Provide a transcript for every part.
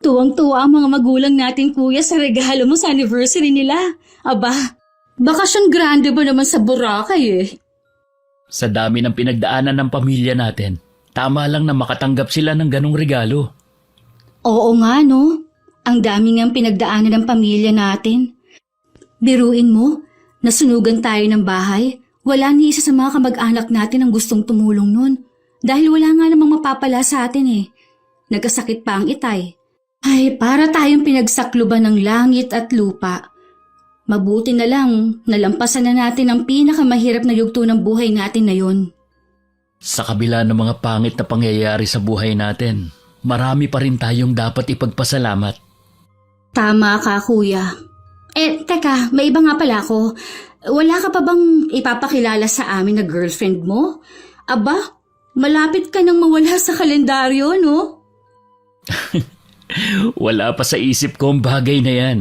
Tuwang-tuwa ang mga magulang natin, kuya, sa regalo mo sa anniversary nila. Aba, bakasyon grande ba naman sa Boracay eh. Sa dami ng pinagdaanan ng pamilya natin, tama lang na makatanggap sila ng ganong regalo. Oo nga, no? Ang dami ngang pinagdaanan ng pamilya natin. Biruin mo, nasunugan tayo ng bahay. Wala ni isa sa mga kamag-anak natin ang gustong tumulong nun. Dahil wala nga namang mapapala sa atin eh. Nagkasakit pa ang itay. Ay, para tayong pinagsakluban ng langit at lupa. Mabuti na lang, nalampasan na natin ang pinakamahirap na yugto ng buhay natin na yun. Sa kabila ng mga pangit na pangyayari sa buhay natin, marami pa rin tayong dapat ipagpasalamat. Tama ka, kuya. Teka, may iba nga pala ako. Wala ka pa bang ipapakilala sa amin na girlfriend mo? Aba, malapit ka nang mawala sa kalendaryo, no? Wala pa sa isip ko ang bagay na yan.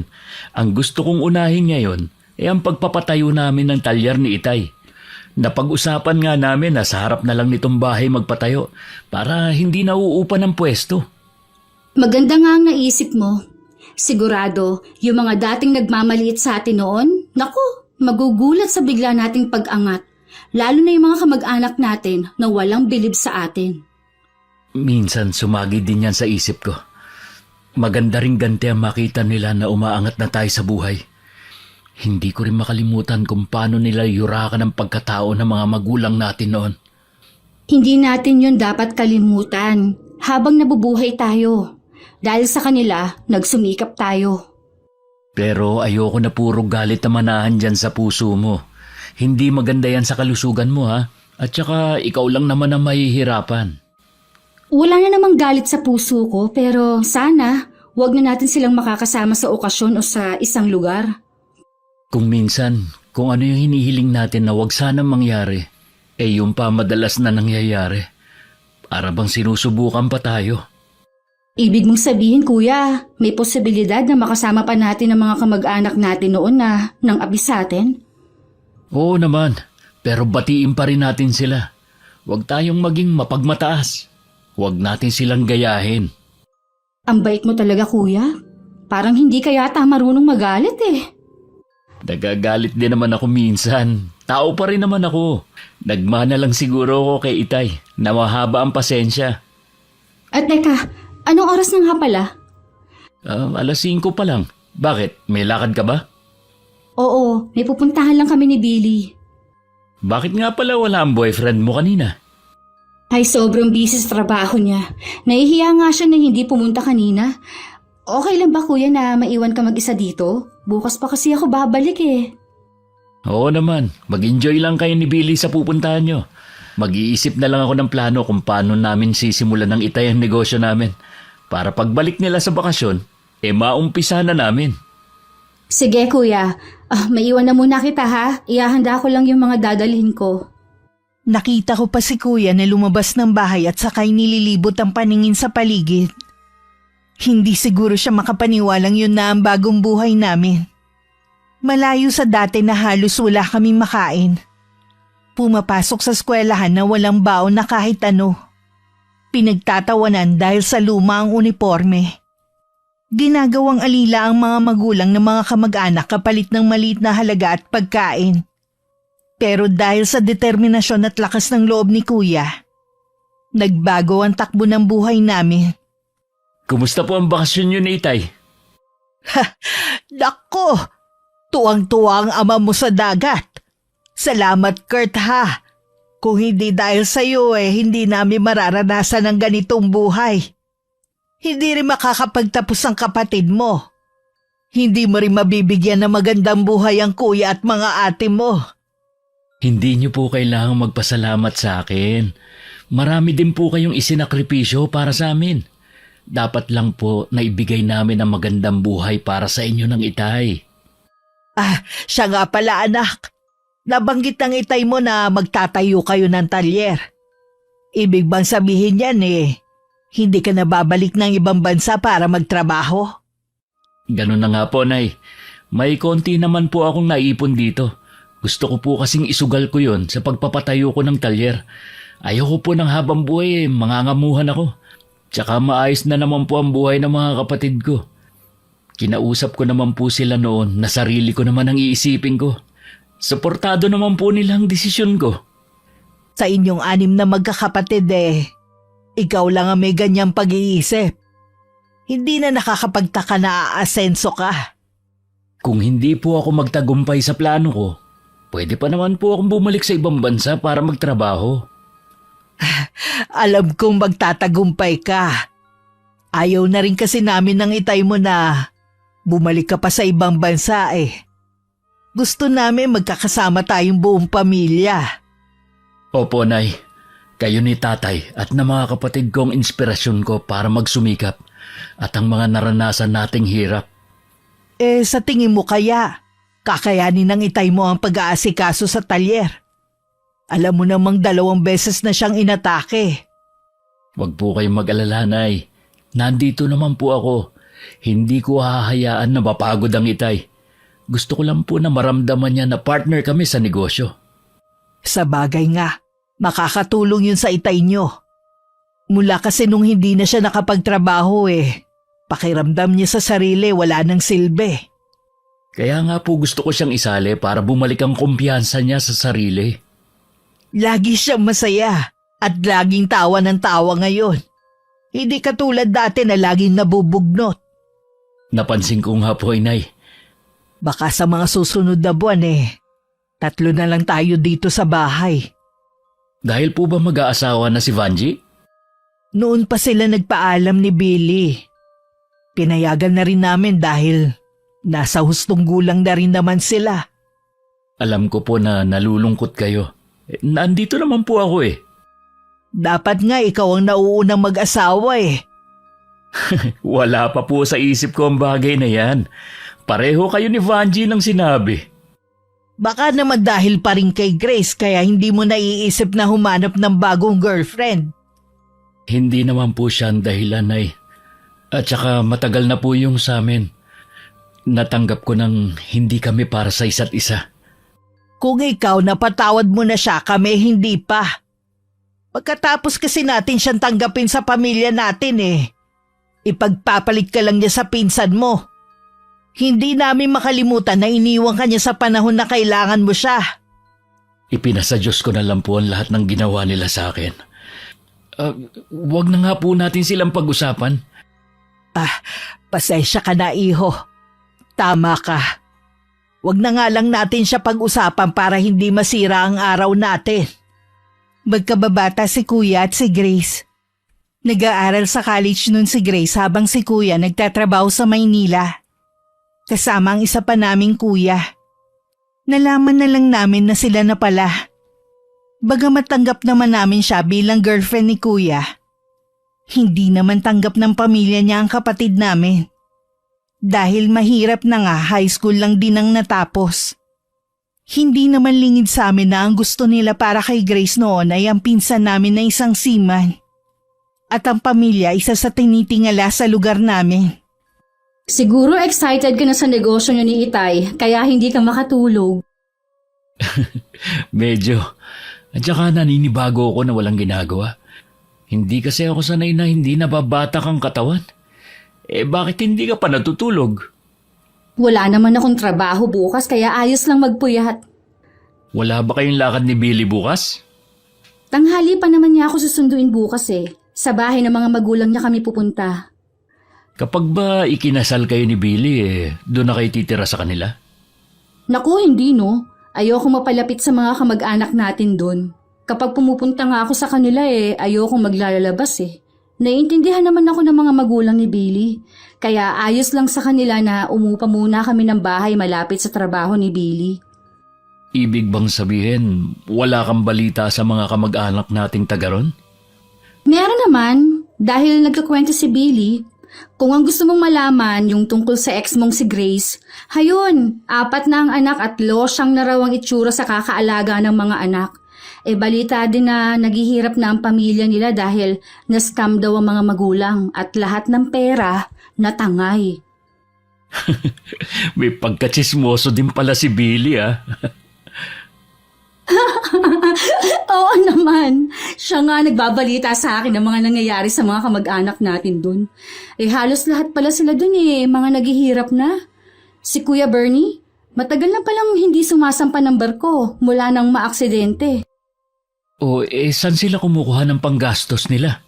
Ang gusto kong unahin ngayon ay ang pagpapatayo namin ng talyar ni Itay. Napag-usapan nga namin na sa harap na lang nitong bahay magpatayo para hindi nauupan ng pwesto. Maganda nga ang naisip mo. Sigurado, yung mga dating nagmamaliit sa atin noon, naku, magugulat sa bigla nating pag-angat. Lalo na yung mga kamag-anak natin na walang bilib sa atin. Minsan sumagi din yan sa isip ko. Maganda ring ganti ang makita nila na umaangat na tayo sa buhay. Hindi ko rin makalimutan kung paano nila yurakan ang pagkatao ng mga magulang natin noon. Hindi natin yun dapat kalimutan habang nabubuhay tayo. Dahil sa kanila, nagsumikap tayo. Pero ayoko na puro galit na manahan dyan sa puso mo. Hindi maganda yan sa kalusugan mo ha. At saka ikaw lang naman ang mahihirapan. Wala na namang galit sa puso ko pero sana wag na natin silang makakasama sa okasyon o sa isang lugar. Kung minsan, kung ano yung hinihiling natin na wag sanang mangyari, yung pa madalas na nangyayari. Para bang sinusubukan pa tayo. Ibig mong sabihin, kuya, may posibilidad na makasama pa natin ang mga kamag-anak natin noon na nang abis sa atin? Oo naman, pero batiin pa rin natin sila. Huwag tayong maging mapagmataas. Huwag natin silang gayahin. Ang bait mo talaga, kuya. Parang hindi ka yata marunong magalit eh. Nagagalit din naman ako minsan. Tao pa rin naman ako. Nagmana lang siguro ako kay Itay na mahaba ang pasensya. At teka, anong oras na nga pala? 5:00 pa lang. Bakit? May lakad ka ba? Oo, may pupuntahan lang kami ni Billy. Bakit nga pala wala ang boyfriend mo kanina? Ay, sobrang busy sa trabaho niya. Nahihiya nga siya na hindi pumunta kanina. Okay lang ba, kuya, na maiwan ka mag-isa dito? Bukas pa kasi ako babalik eh. Oo naman. Mag-enjoy lang kayo ni Billy sa pupuntahan nyo. Mag-iisip na lang ako ng plano kung paano namin sisimulan ng Itay ang negosyo namin. Para pagbalik nila sa bakasyon, maumpisa na namin. Sige, kuya. Maiwan na muna kita ha. Ihahanda ko lang yung mga dadalhin ko. Nakita ko pa si kuya na lumabas ng bahay at sakay nililibot ang paningin sa paligid. Hindi siguro siya makapaniwalang yun na ang bagong buhay namin. Malayo sa dati na halos wala kaming makain. Pumapasok sa eskwelahan na walang baon na kahit ano. Pinagtatawanan dahil sa luma ang uniforme. Ginagawang alila ang mga magulang ng mga kamag-anak kapalit ng maliit na halaga at pagkain. Pero dahil sa determinasyon at lakas ng loob ni kuya, nagbago ang takbo ng buhay namin. Kumusta po ang bakasyon nyo ni Itay? Nako! Tuwang-tuwa ang ama mo sa dagat. Salamat, Kurt ha. Kung hindi dahil sa iyo hindi namin mararanasan ang ganitong buhay. Hindi rin makakapagtapos ang kapatid mo. Hindi mo rin mabibigyan ng magandang buhay ang kuya at mga ate mo. Hindi niyo po kailangang magpasalamat sa akin. Marami din po kayong isinakripisyo para sa amin. Dapat lang po na ibigay namin ang magandang buhay para sa inyo ng Itay. Siya nga pala anak. Nabanggit ng Itay mo na magtatayo kayo ng talyer. Ibig bang sabihin yan hindi ka na babalik ng ibang bansa para magtrabaho? Ganun na nga po, Nay. May konti naman po akong naipon dito. Gusto ko po kasing isugal ko yon sa pagpapatayo ko ng talyer. Ayoko po ng habang buhay, mangangamuhan ako. Tsaka maayos na naman po ang buhay ng mga kapatid ko. Kinausap ko naman po sila noon na sarili ko naman ang iisipin ko. Suportado naman po nila ang desisyon ko. Sa inyong 6 na magkakapatid ikaw lang ang may ganyang pag-iisip. Hindi na nakakapagtaka na aasenso ka. Kung hindi po ako magtagumpay sa plano ko, pwede pa naman po akong bumalik sa ibang bansa para magtrabaho. Alam kong magtatagumpay ka. Ayaw na rin kasi namin ng itay mo na bumalik ka pa sa ibang bansa Gusto namin magkakasama tayong buong pamilya. Opo, Nay. Kayo ni Tatay at na mga kapatid kong inspirasyon ko para magsumikap at ang mga naranasan nating hirap. Sa tingin mo kaya, kakayanin ng itay mo ang pag-aasikaso sa talyer? Alam mo namang 2 beses na siyang inatake. Huwag po kayong mag-alala, Nay. Nandito naman po ako. Hindi ko hahayaan na mapagod ang itay. Gusto ko lang po na maramdaman niya na partner kami sa negosyo. Sa bagay nga, makakatulong yun sa itay nyo. Mula kasi nung hindi na siya nakapagtrabaho pakiramdam niya sa sarili wala nang silbi. Kaya nga po gusto ko siyang isali para bumalik ang kumpiyansa niya sa sarili. Lagi siyang masaya at laging tawa ng tawa ngayon. Hindi katulad dati na laging nabubugnot. Napansin ko nga po, Inay. Baka sa mga susunod na buwan 3 na lang tayo dito sa bahay. Dahil po ba mag-aasawa na si Vanji? Noon pa sila nagpaalam ni Billy. Pinayagan na rin namin dahil nasa hustong gulang na rin naman sila. Alam ko po na nalulungkot kayo. Nandito naman po ako Dapat nga ikaw ang nauunang mag-asawa Wala pa po sa isip ko ang bagay na yan. Pareho kayo ni Vanji nang sinabi. Baka naman dahil pa rin kay Grace kaya hindi mo naiisip na humanap ng bagong girlfriend. Hindi naman po siya ang dahilan, Nay. At saka matagal na po yung sa amin. Natanggap ko nang hindi kami para sa isa't isa. Kung ikaw napatawad mo na siya, kami hindi pa. Pagkatapos kasi natin siyang tanggapin sa pamilya natin ipagpapalit ka lang niya sa pinsan mo. Hindi namin makalimutan na iniwan ka niya sa panahon na kailangan mo siya. Ipinasa Diyos ko na lang po ang lahat ng ginawa nila sa akin. Wag na nga po natin silang pag-usapan. Pasensya ka na, iho. Tama ka. Wag na nga lang natin siya pag-usapan para hindi masira ang araw natin. Magkababata si Kuya at si Grace. Nag-aaral sa college nun si Grace habang si Kuya nagtatrabaho sa Maynila. Kasama ang isa pa naming kuya. Nalaman na lang namin na sila na pala. Bagamat tanggap naman namin siya bilang girlfriend ni Kuya, hindi naman tanggap ng pamilya niya ang kapatid namin. Dahil mahirap na nga, high school lang din ang natapos. Hindi naman lingid sa amin na ang gusto nila para kay Grace noon ay ang pinsan namin na isang seaman. At ang pamilya isa sa tinitingala sa lugar namin. Siguro excited ka na sa negosyo niyo ni Itay, kaya hindi ka makatulog. Medyo. At saka naninibago ako na walang ginagawa. Hindi kasi ako sanay na hindi nababatak ang katawan. Bakit hindi ka pa natutulog? Wala naman akong trabaho bukas, kaya ayos lang magpuyat. Wala ba kayong lakad ni Billy bukas? Tanghali pa naman niya ako susunduin bukas Sa bahay ng mga magulang niya kami pupunta. Kapag ba ikinasal kayo ni Billy, doon na kayo titira sa kanila? Naku, hindi no. Ayoko mapalapit sa mga kamag-anak natin doon. Kapag pumupunta nga ako sa kanila ayoko maglalabas Naiintindihan naman ako ng mga magulang ni Billy. Kaya ayos lang sa kanila na umupa muna kami ng bahay malapit sa trabaho ni Billy. Ibig bang sabihin, wala kang balita sa mga kamag-anak nating taga ron? Meron naman, dahil nagkakwento si Billy. Kung ang gusto mong malaman yung tungkol sa ex mong si Grace, hayun, 4 na ang anak at losyang na raw ang itsura sa kakaalaga ng mga anak. Balita din na naghihirap na ang pamilya nila dahil na-scam daw ang mga magulang at lahat ng pera natangay. May pagkatsismoso din pala si Billy Oo naman. Siya nga nagbabalita sa akin ng mga nangyayari sa mga kamag-anak natin dun. Halos lahat pala sila dun mga naghihirap na. Si Kuya Bernie, matagal na palang hindi sumasampa ng barko mula nang maaksidente. Saan sila kumukuha ng panggastos nila?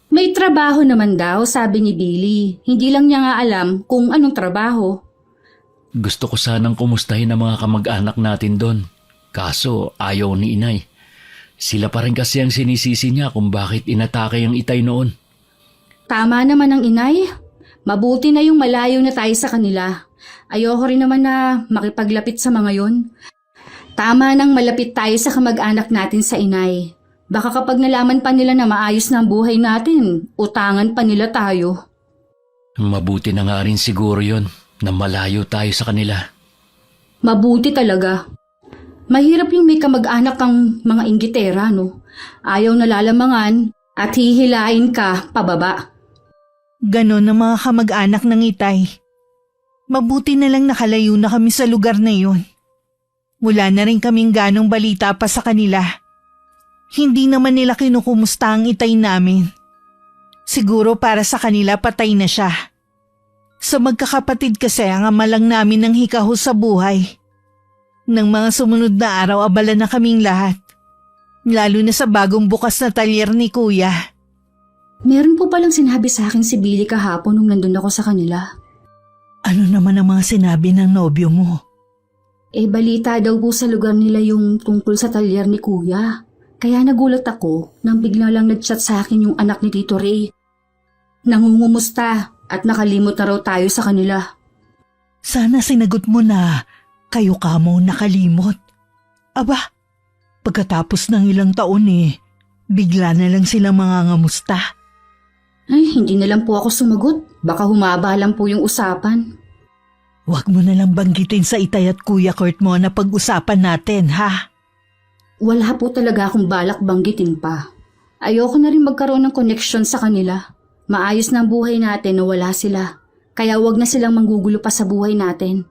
May trabaho naman daw, sabi ni Billy. Hindi lang niya nga alam kung anong trabaho. Gusto ko sanang kumustahin ang mga kamag-anak natin doon. Kaso ayaw ni inay. Sila pa rin kasi ang sinisisi niya kung bakit inatake ang Itay noon. Tama naman ang inay. Mabuti na yung malayo na tayo sa kanila. Ayoko rin naman na makipaglapit sa mga yon. Tama nang malapit tayo sa kamag-anak natin sa inay. Baka kapag nalaman pa nila na maayos na ang buhay natin, utangan pa nila tayo. Mabuti na nga rin siguro yon na malayo tayo sa kanila. Mabuti talaga. Mahirap yung may kamag-anak kang mga inggitera, no? Ayaw nalalamangan at hihilain ka pababa. Ganon ang mga kamag-anak ng Itay. Mabuti na lang nakalayo na kami sa lugar na yun. Wala na rin kaming ganong balita pa sa kanila. Hindi naman nila kinukumusta ang Itay namin. Siguro para sa kanila patay na siya. Sa magkakapatid kasi ang ama lang namin ng hikaho sa buhay. Nang mga sumunod na araw abala na kaming lahat. Lalo na sa bagong bukas na talyer ni Kuya. Meron po palang sinabi sa akin si Billy kahapon nung nandun ako sa kanila. Ano naman ang mga sinabi ng nobyo mo? Balita daw po sa lugar nila yung tungkol sa talyer ni Kuya. Kaya nagulat ako nang bigla lang nag-chat sa akin yung anak ni Tito Ray. Nangungumusta at nakalimot na raw tayo sa kanila. Sana sinagot mo na kayo ka mo nakalimot. Aba, pagkatapos ng ilang taon bigla na lang silang mangangamusta. Ay, hindi na lang po ako sumagot. Baka humaba lang po yung usapan. Huwag mo na lang banggitin sa Itay at Kuya Kurt mo na pag-usapan natin, ha? Wala po talaga akong balak banggitin pa. Ayoko na rin magkaroon ng connection sa kanila. Maayos na ang buhay natin na wala sila. Kaya wag na silang manggugulo pa sa buhay natin.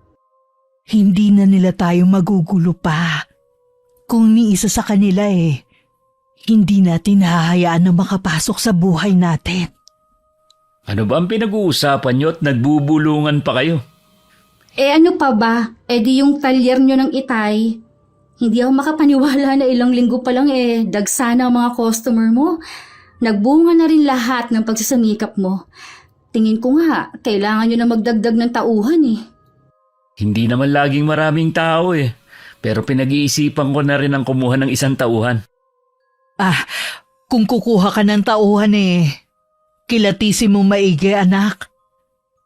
Hindi na nila tayo magugulo pa. Kung ni isa sa kanila hindi natin hahayaan na makapasok sa buhay natin. Ano ba ang pinag-uusapan niyo at nagbubulungan pa kayo? Ano pa ba? Di yung talyer nyo ng Itay. Hindi ako makapaniwala na ilang linggo pa lang dagsa na ang mga customer mo. Nagbunga na rin lahat ng pagsasamikap mo. Tingin ko nga, kailangan nyo na magdagdag ng tauhan Hindi naman laging maraming tao Pero pinag-iisipan ko na rin ang kumuha ng isang tauhan. Kung kukuha ka ng tauhan kilatisin mo maigi anak.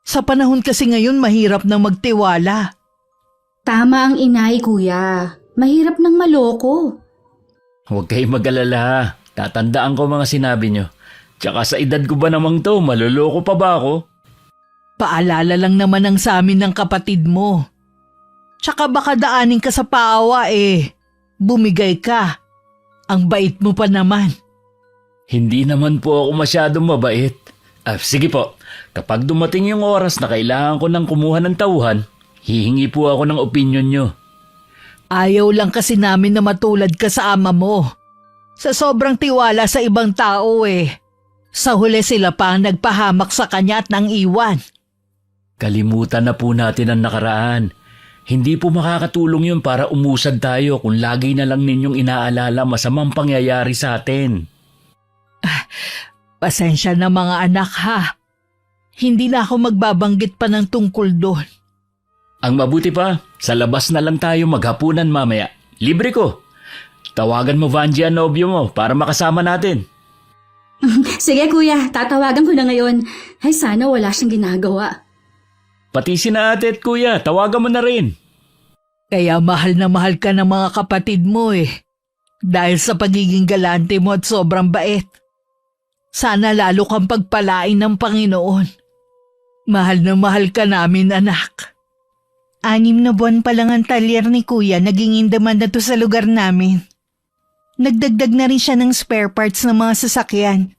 Sa panahon kasi ngayon mahirap na magtiwala. Tama ang inay, kuya. Mahirap nang maloko. Huwag kayong mag-alala. Tatandaan ko mga sinabi nyo. Tsaka sa edad ko ba namang to, maluloko pa ba ako? Paalala lang naman ang sa amin ng kapatid mo. Tsaka baka daanin ka sa paawa Bumigay ka. Ang bait mo pa naman. Hindi naman po ako masyadong mabait. Sige po, kapag dumating yung oras na kailangan ko ng kumuha ng tauhan, hihingi po ako ng opinyon nyo. Ayaw lang kasi namin na matulad ka sa ama mo. Sa sobrang tiwala sa ibang tao Sa huli sila pa ang nagpahamak sa kanya at nang iwan. Kalimutan na po natin ang nakaraan. Hindi po makakatulong yun para umusad tayo kung lagi na lang ninyong inaalala masamang pangyayari sa atin. Pasensya na mga anak ha. Hindi na ako magbabanggit pa ng tungkol doon. Ang mabuti pa, sa labas na lang tayo maghapunan mamaya. Libre ko. Tawagan mo Vanji ang nobyo mo para makasama natin. Sige kuya, tatawagan ko na ngayon. Ay sana wala siyang ginagawa. Pati sina ate at kuya, tawagan mo na rin. Kaya mahal na mahal ka ng mga kapatid mo Dahil sa pagiging galante mo at sobrang bait. Sana lalo kang pagpalain ng Panginoon. Mahal na mahal ka namin anak. 6 na buwan pa lang ang talyer ni Kuya naging in demand na to sa lugar namin. Nagdagdag na rin siya ng spare parts ng mga sasakyan.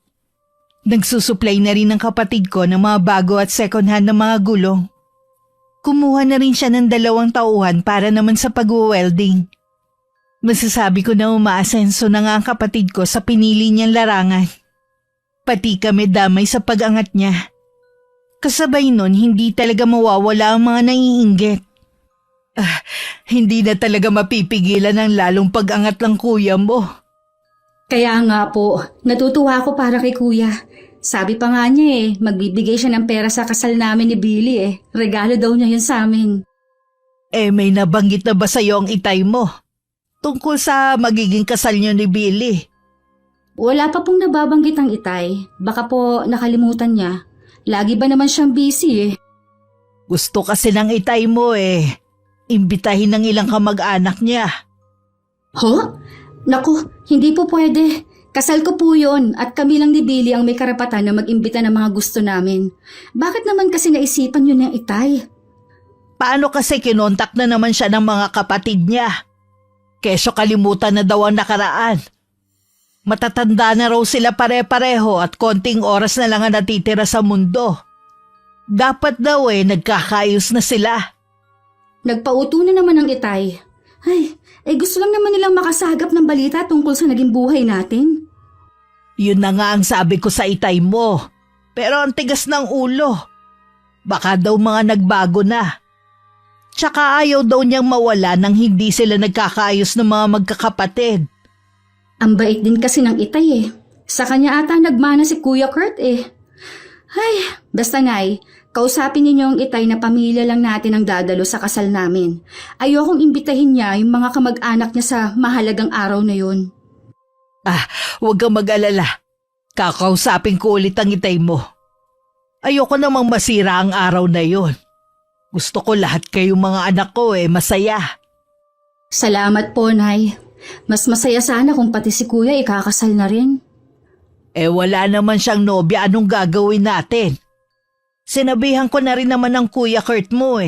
Nagsusupply na rin ng kapatid ko ng mga bago at second hand na mga gulong. Kumuha na rin siya ng 2 tauhan para naman sa pag-welding. Masasabi ko na umaasenso na nga ang kapatid ko sa pinili niyang larangan. Pati kami damay sa pag-angat niya. Kasabay nun, hindi talaga mawawala ang mga naiinggit. Hindi na talaga mapipigilan ang lalong pag-angat ng kuya mo. Kaya nga po, natutuwa ako para kay kuya. Sabi pa nga niya magbibigay siya ng pera sa kasal namin ni Billy Regalo daw niya yun sa amin. May nabanggit na ba sa'yo ang itay mo? Tungkol sa magiging kasal niyo ni Billy? Wala pa pong nababanggit ang itay. Baka po nakalimutan niya. Lagi ba naman siyang busy Gusto kasi ng itay mo imbitahin ng ilang kamag-anak niya. Ho? Naku, hindi po pwede. Kasal ko po yun at kami lang ni Billy ang may karapatan na mag-imbita ng mga gusto namin. Bakit naman kasi naisipan yun ng itay? Paano kasi kinontak na naman siya ng mga kapatid niya? Keso kalimutan na daw ang nakaraan. Matatanda na raw sila pare-pareho at konting oras na lang ang natitira sa mundo. Dapat daw nagkakaayos na sila. Nagpauto na naman ang itay. Gusto lang naman nilang makasagap ng balita tungkol sa naging buhay natin. Yun na nga ang sabi ko sa itay mo. Pero ang tigas ng ulo. Baka daw mga nagbago na. Tsaka ayaw daw niyang mawala nang hindi sila nagkakaayos ng mga magkakapatid. Ang bait din kasi ng itay Sa kanya ata nagmana si Kuya Kurt basta Nay, kausapin ninyo ang itay na pamilya lang natin ang dadalo sa kasal namin. Ayokong imbitahin niya yung mga kamag-anak niya sa mahalagang araw na yun. Huwag kang mag-alala. Kakausapin ko ulit ang itay mo. Ayoko namang masira ang araw na yon. Gusto ko lahat kayong mga anak ko masaya. Salamat po, Nay. Mas masaya sana kung pati si Kuya ikakasal na rin. Wala naman siyang nobya, anong gagawin natin? Sinabihan ko na rin naman ng Kuya Kurt mo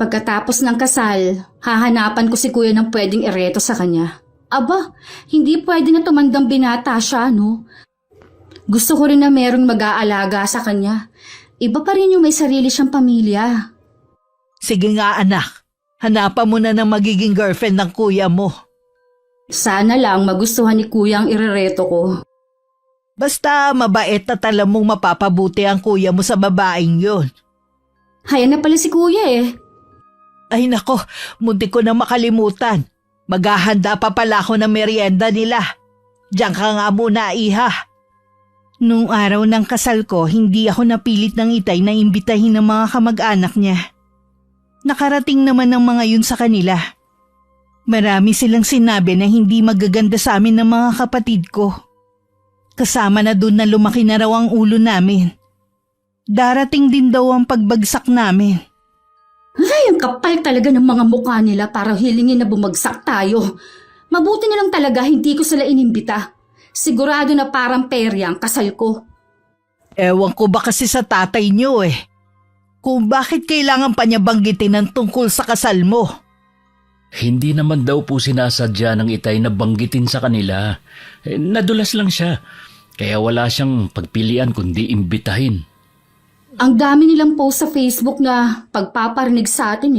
Pagkatapos ng kasal, hahanapan ko si Kuya ng pwedeng ireto sa kanya. Aba, hindi pwede na tumandang binata siya, no? Gusto ko rin na merong mag-aalaga sa kanya. Iba pa rin yung may sarili siyang pamilya. Sige nga anak, hanapan mo na ng magiging girlfriend ng kuya mo. Sana lang magustuhan ni Kuya ang irereto ko. Basta mabait at alam mong mapapabuti ang kuya mo sa babaeng yun. Hayan na pala si Kuya Ay nako, munti ko na makalimutan. Maghahanda pa pala ako ng merienda nila. Diyan ka nga muna, iha. Nung araw ng kasal ko, hindi ako napilit ng itay na imbitahin ng mga kamag-anak niya. Nakarating naman ng mga yun sa kanila. Marami silang sinabi na hindi magaganda sa amin ng mga kapatid ko. Kasama na dun na lumaki na raw ang ulo namin. Darating din daw ang pagbagsak namin. Ang kapal talaga ng mga mukha nila para hilingin na bumagsak tayo. Mabuti na lang talaga hindi ko sila inimbita. Sigurado na parang perya ang kasal ko. Ewan ko ba kasi sa tatay niyo kung bakit kailangan pa niya banggitin ang tungkol sa kasal mo. Hindi naman daw po sinasadya ng itay na banggitin sa kanila. Nadulas lang siya. Kaya wala siyang pagpilian kundi imbitahin. Ang dami nilang post sa Facebook na pagpaparinig sa atin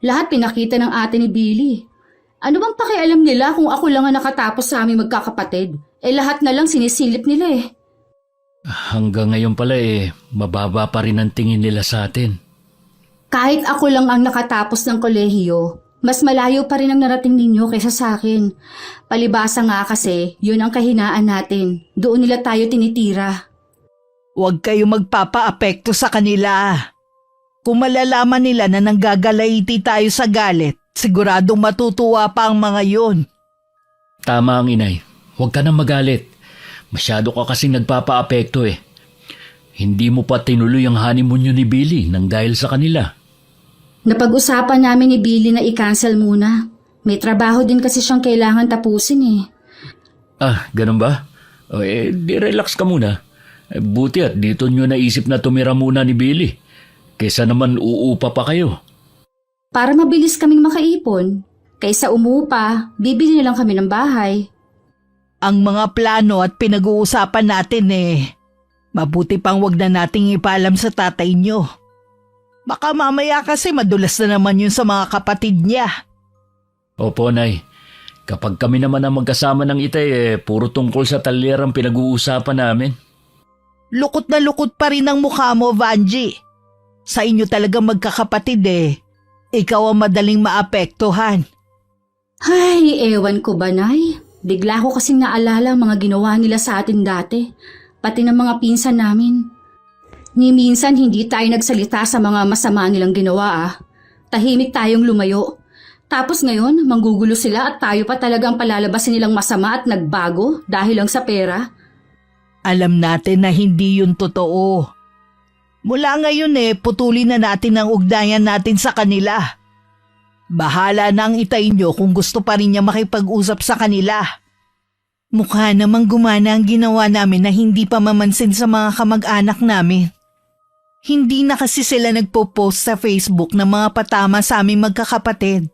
Lahat pinakita ng ate ni Billy. Ano bang pakialam nila kung ako lang ang nakatapos sa aming magkakapatid? Lahat na lang sinisilip nila Hanggang ngayon pala mababa pa rin ang tingin nila sa atin. Kahit ako lang ang nakatapos ng kolehiyo, mas malayo pa rin ang narating ninyo kaysa sa akin. Palibasa nga kasi, yun ang kahinaan natin. Doon nila tayo tinitira. Huwag kayo magpapa-apekto sa kanila. Kung malalaman nila na nanggagalaiti tayo sa galit, siguradong matutuwa pa ang mga yun. Tama ang inay. Huwag ka nang magalit. Masyado ka kasing nagpapa-apekto Hindi mo pa tinuloy ang honeymoon niyo ni Billy nang dahil sa kanila. Napag-usapan namin ni Billy na i-cancel muna. May trabaho din kasi siyang kailangan tapusin Ganun ba? Di relax ka muna. Buti at dito nyo naisip na tumira muna ni Billy. Kesa naman uupa pa kayo. Para mabilis kaming makaipon. Kaysa umupa, bibili na lang kami ng bahay. Ang mga plano at pinag-uusapan natin mabuti pang wag na nating ipaalam sa tatay nyo. Baka mamaya kasi madulas na naman yun sa mga kapatid niya. Opo, Nay. Kapag kami naman ang magkasama ng Itay, puro tungkol sa talyer ang pinag-uusapan namin. Lukot na lukot pa rin ang mukha mo, Vanji. Sa inyo talaga magkakapatid eh. Ikaw ang madaling maapektuhan. Ay, ewan ko ba, Nay? Bigla ko kasing naalala ang mga ginawa nila sa atin dati, pati ng mga pinsan namin. Ni minsan hindi tayo nagsalita sa mga masama nilang ginawa. Tahimik tayong lumayo. Tapos ngayon, manggugulo sila at tayo pa talagang palalabasin nilang masama at nagbago dahil lang sa pera. Alam natin na hindi yun totoo. Mula ngayon putulin na natin ang ugnayan natin sa kanila. Bahala na ang Itay nyo kung gusto pa rin niya makipag-usap sa kanila. Mukha namang gumana ang ginawa namin na hindi pa mamansin sa mga kamag-anak namin. Hindi na kasi sila nagpo-post sa Facebook ng mga patama sa aming magkakapatid.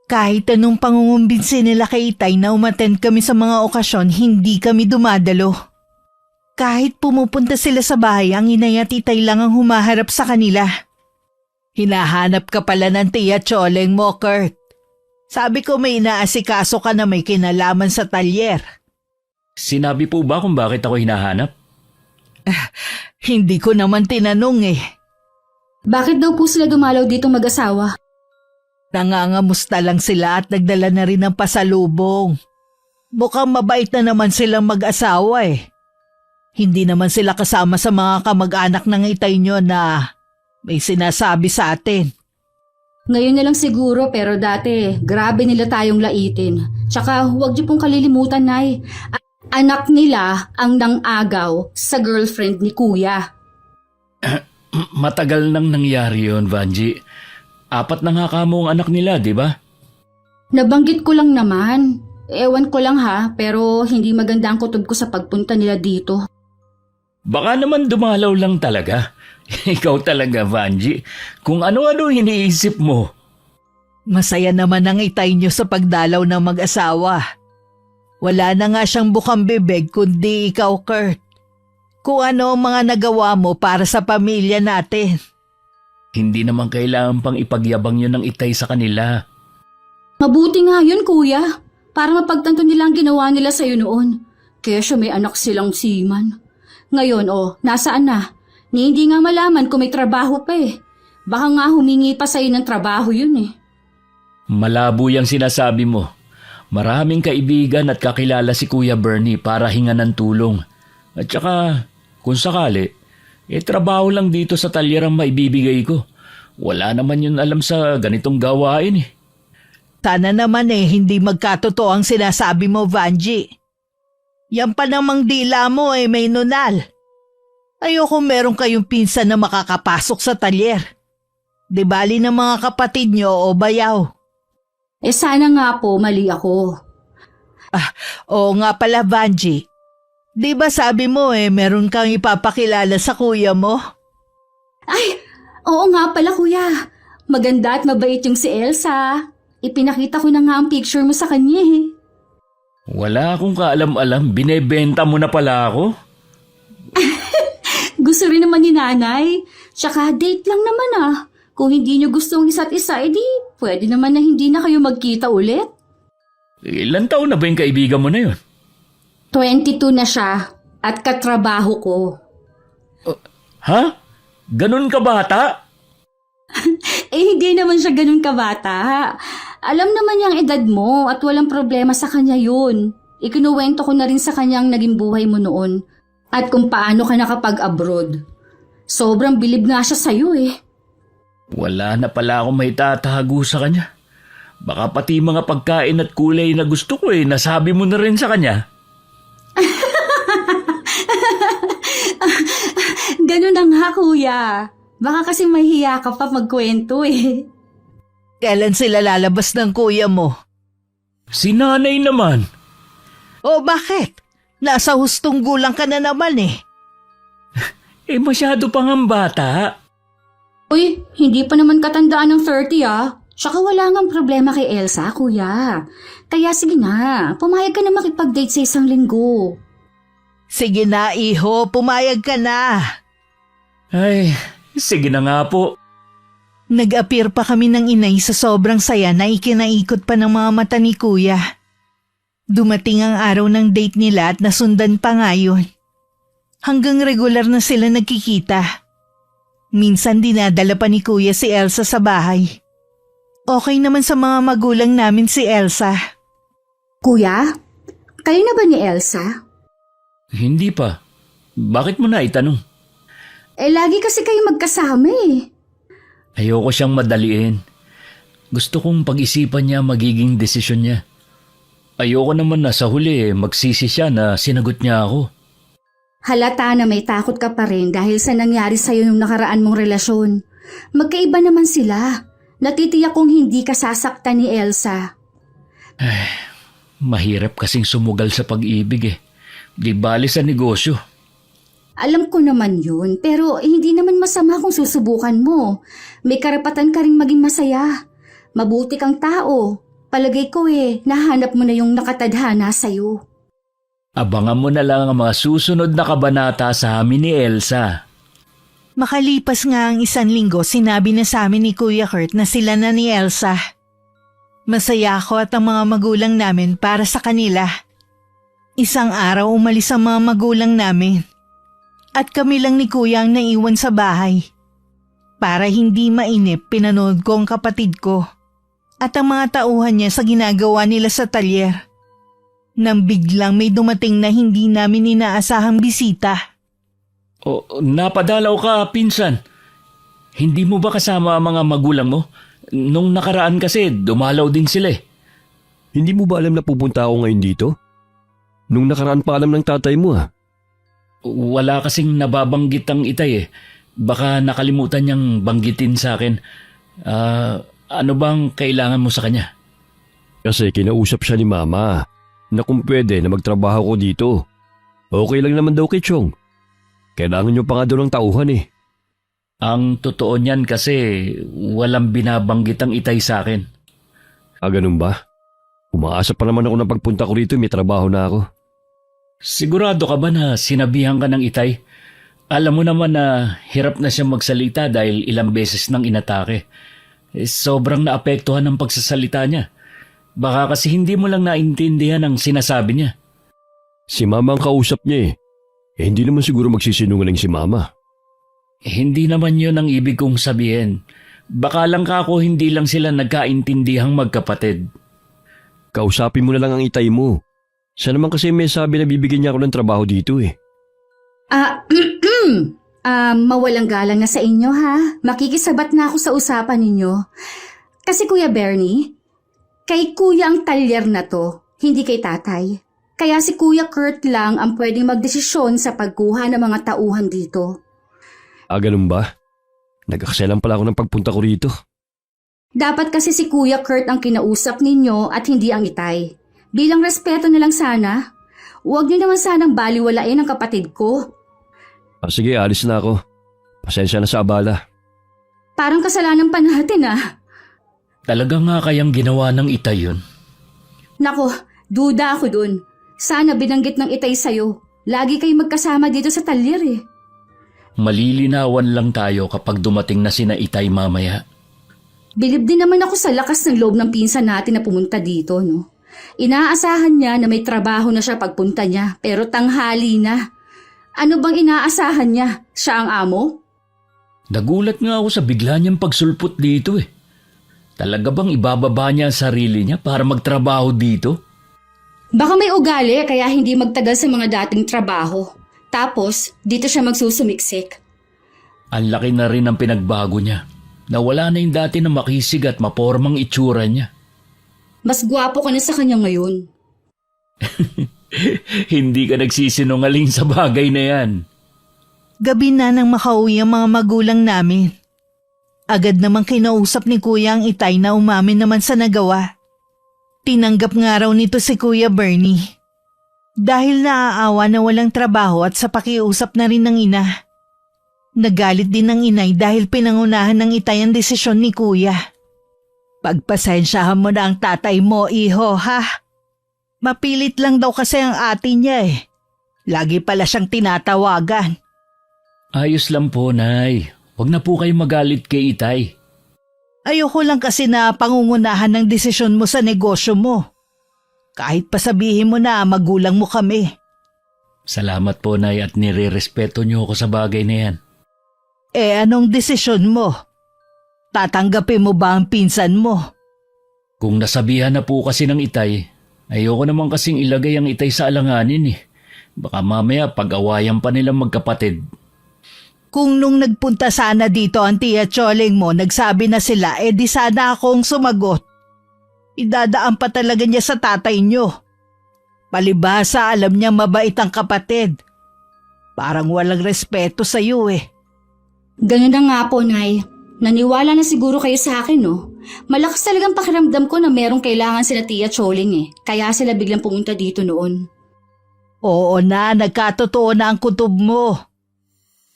Kahit anong pangungumbinsi nila kay Itay na umattend kami sa mga okasyon, hindi kami dumadalo. Kahit pumupunta sila sa bahay, ang inay at Itay lang ang humaharap sa kanila. Hinahanap ka pala ng tiya Choleng mo, Kurt. Sabi ko may inaasikaso ka na may kinalaman sa talyer. Sinabi po ba kung bakit ako hinahanap? Hindi ko naman tinanong eh. Bakit daw po sila dumalaw dito mag-asawa? Nangangamusta lang sila at nagdala na rin ng pasalubong. Mukhang mabait na naman silang mag-asawa eh. Hindi naman sila kasama sa mga kamag-anak ng Itay nyo na may sinasabi sa atin. Ngayon na lang siguro pero dati, grabe nila tayong laitin. Tsaka huwag niyo pong kalilimutan, Nay. Anak nila ang nang-agaw sa girlfriend ni Kuya. Matagal nang nangyari yon, Vanji. 4 na nga kamo ang anak nila, di ba? Nabanggit ko lang naman. Ewan ko lang ha, pero hindi maganda ang kutob ko sa pagpunta nila dito. Baka naman dumalaw lang talaga. Ikaw talaga, Vanji. Kung ano-ano iniisip mo. Masaya naman ang Itay nyo sa pagdalaw ng mag-asawa. Wala na nga siyang bukang bibig kundi ikaw, Kurt. Kung ano ang mga nagawa mo para sa pamilya natin. Hindi naman kailangan pang ipagyabang yun ng Itay sa kanila. Mabuti nga yun, Kuya. Para mapagtanto nila ang ginawa nila sa'yo noon. Kaya siya may anak silang seaman. Ngayon, nasaan na? Ni hindi nga malaman kung may trabaho pa eh. Baka nga humingi pa sa'yo ng trabaho yun eh. Malabo yung sinasabi mo. Maraming kaibigan at kakilala si Kuya Bernie para hingan ng tulong. At saka, kung sakali, trabaho lang dito sa talyer ang maibibigay ko. Wala naman yun alam sa ganitong gawain eh. Sana naman hindi magkatotoo ang sinasabi mo, Vanji. Yan pa namang dila mo may nunal. Ayoko meron kayong pinsan na makakapasok sa talyer. Di bali ng mga kapatid nyo o bayaw. Sana nga po mali ako. Oo nga pala, Vanji. Di ba sabi mo meron kang ipapakilala sa kuya mo? Ay, oo nga pala Kuya. Maganda at mabait yung si Elsa. Ipinakita ko na nga ang picture mo sa kanya eh. Wala akong kaalam-alam. Binebenta mo na pala ako. Gusto rin naman ni Nanay. Tsaka date lang naman Kung hindi nyo gusto ang isa't isa, edi pwede naman na hindi na kayo magkita ulit. Ilan taon na ba yung kaibigan mo na yun? 22 na siya at katrabaho ko. Ha? Ganun ka bata? Hindi naman siya ganun kabata. Alam naman niyang edad mo at walang problema sa kanya yun. Ikinuwento ko na rin sa kanyang naging buhay mo noon at kung paano ka nakapag-abroad. Sobrang bilib nga siya sa'yo eh. Wala na pala akong may tatago sa kanya. Baka pati mga pagkain at kulay na gusto ko nasabi mo na rin sa kanya. Ganun na nga, Kuya. Baka kasi mahiya ka pa magkwento eh. Kailan sila lalabas ng kuya mo? Si nanay naman. O bakit? Nasa hustong gulang ka na naman eh. Masyado pang ang bata. Uy, hindi pa naman katandaan ng 30 Tsaka wala ngang problema kay Elsa, Kuya. Kaya sige na, pumayag ka na makipag-date sa 1 linggo. Sige na, iho, pumayag ka na. Ay, sige na nga po. Nag-appear pa kami ng inay sa sobrang saya na ikinaikot pa ng mga mata ni Kuya. Dumating ang araw ng date nila at nasundan pa nga yun. Hanggang regular na sila nagkikita. Minsan dinadala pa ni Kuya si Elsa sa bahay. Okay naman sa mga magulang namin si Elsa. Kuya, kayo na ba ni Elsa? Hindi pa. Bakit mo na itanong? Lagi kasi kayo magkasama eh. Ayoko siyang madaliin. Gusto kong pag-isipan niya magiging desisyon niya. Ayoko naman na sa huli magsisi siya na sinagot niya ako. Halata na may takot ka pa rin dahil sa nangyari sa'yo nung nakaraan mong relasyon. Magkaiba naman sila. Natitiyak kong hindi ka sasaktan ni Elsa. Mahirap kasing sumugal sa pag-ibig eh. Di bali sa negosyo. Alam ko naman yun, pero hindi naman masama kung susubukan mo. May karapatan ka rin maging masaya. Mabuti kang tao. Palagay ko nahanap mo na yung nakatadhana sa'yo. Abangan mo na lang ang mga susunod na kabanata sa amin ni Elsa. Makalipas nga ang 1 linggo, sinabi na sa amin ni Kuya Kurt na sila na ni Elsa. Masaya ako at ang mga magulang namin para sa kanila. Isang araw umalis ang mga magulang namin. At kami lang ni Kuya ang naiwan sa bahay. Para hindi mainip, pinanood ko ang kapatid ko at ang mga tauhan niya sa ginagawa nila sa talyer. Nang biglang may dumating na hindi namin inaasahang bisita. O, napadalaw ka, pinsan. Hindi mo ba kasama ang mga magulang mo? Nung nakaraan kasi, dumalaw din sila eh. Hindi mo ba alam na pupunta ako ngayon dito? Nung nakaraan pa alam ng tatay mo ah. Wala kasing nababanggit ang itay eh. Baka nakalimutan niyang banggitin sa akin. Ano bang kailangan mo sa kanya? Kasi kinausap siya ni Mama na kung pwede na magtrabaho ko dito. Okay lang naman daw kay Chong. Kailangan niyo pa nga daw ng tauhan eh. Ang totoo niyan kasi walang binabanggit ang itay sa akin. Ganun ba? Umaasa pa naman ako na pagpunta ko rito may trabaho na ako. Sigurado ka ba na sinabihan ka ng itay? Alam mo naman na hirap na siya magsalita dahil ilang beses nang inatake. Sobrang naapektuhan ng pagsasalita niya. Baka kasi hindi mo lang naintindihan ang sinasabi niya. Si Mama ang kausap niya eh. Hindi naman siguro magsisinungaling si Mama. Hindi naman yun ang ibig kong sabihin. Baka lang kako hindi lang sila nagkaintindihang magkapatid. Kausapin mo na lang ang itay mo. Siya naman kasi may sabi na bibigyan niya ako ng trabaho dito eh. Mawalang galang na sa inyo ha. Makikisabat na ako sa usapan ninyo. Kasi Kuya Bernie, kay Kuya ang talyer na to, hindi kay tatay. Kaya si Kuya Kurt lang ang pwedeng magdesisyon sa pagkuha ng mga tauhan dito. Ganun ba? Nag-akselan pala ako ng pagpunta ko rito. Dapat kasi si Kuya Kurt ang kinausap ninyo at hindi ang itay. Bilang respeto na lang sana. Huwag niyo naman sanang baliwalain ang kapatid ko. Sige, alis na ako. Pasensya na sa abala. Parang kasalanan pa natin ah. Talaga nga kayang ginawa ng itay yun? Nako, duda ako dun. Sana binanggit ng itay sa'yo. Lagi kayo magkasama dito sa talyer eh. Malilinawan lang tayo kapag dumating na sina itay mamaya. Bilib din naman ako sa lakas ng loob ng pinsan natin na pumunta dito, no? Inaasahan niya na may trabaho na siya pagpunta niya, pero tanghali na. Ano bang inaasahan niya? Siya ang amo? Nagulat nga ako sa bigla niyang pagsulpot dito eh. Talaga bang ibababa niya ang sarili niya para magtrabaho dito? Baka may ugali kaya hindi magtagal sa mga dating trabaho. Tapos, dito siya magsusumiksik. Ang laki na rin ang pinagbago niya. Nawala na yung dati na makisig at mapormang itsura niya. Mas gwapo ka na sa kanya ngayon. Hindi ka nagsisinungaling sa bagay na yan. Gabi na nang makauwi ang mga magulang namin. Agad namang kinausap ni Kuya ang itay na umamin naman sa nagawa. Tinanggap nga raw nito si Kuya Bernie. Dahil naaawa na walang trabaho at sa pakiusap na rin ng ina. Nagalit din ng inay dahil pinangunahan ng itay ang desisyon ni Kuya. Pagpasensyahan mo na ang tatay mo, iho, ha? Mapilit lang daw kasi ang ate niya eh. Lagi pala siyang tinatawagan. Ayos lang po, Nay. Huwag na po kayo magalit kay itay. Ayoko lang kasi na pangungunahan ng desisyon mo sa negosyo mo. Kahit pa sabihin mo na magulang mo kami. Salamat po, Nay, at nire-respeto niyo ako sa bagay na yan. Anong desisyon mo? Tatanggapin mo ba ang pinsan mo? Kung nasabihan na po kasi ng Itay, ayoko naman kasing ilagay ang Itay sa alanganin eh. Baka mamaya pag-awayan pa nilang magkapatid. Kung nung nagpunta sana dito ang Tia Choling mo, nagsabi na sila, di sana akong sumagot. Idadaan pa talaga niya sa tatay niyo. Palibhasa, alam niya mabait ang kapatid. Parang walang respeto sa iyo eh. Ganun na nga po, Nay. Naniwala na siguro kayo sa akin, no? Malakas talagang pakiramdam ko na merong kailangan sila Tia Choling eh. Kaya sila biglang pumunta dito noon. Oo na, nagkatotoo na ang kutob mo.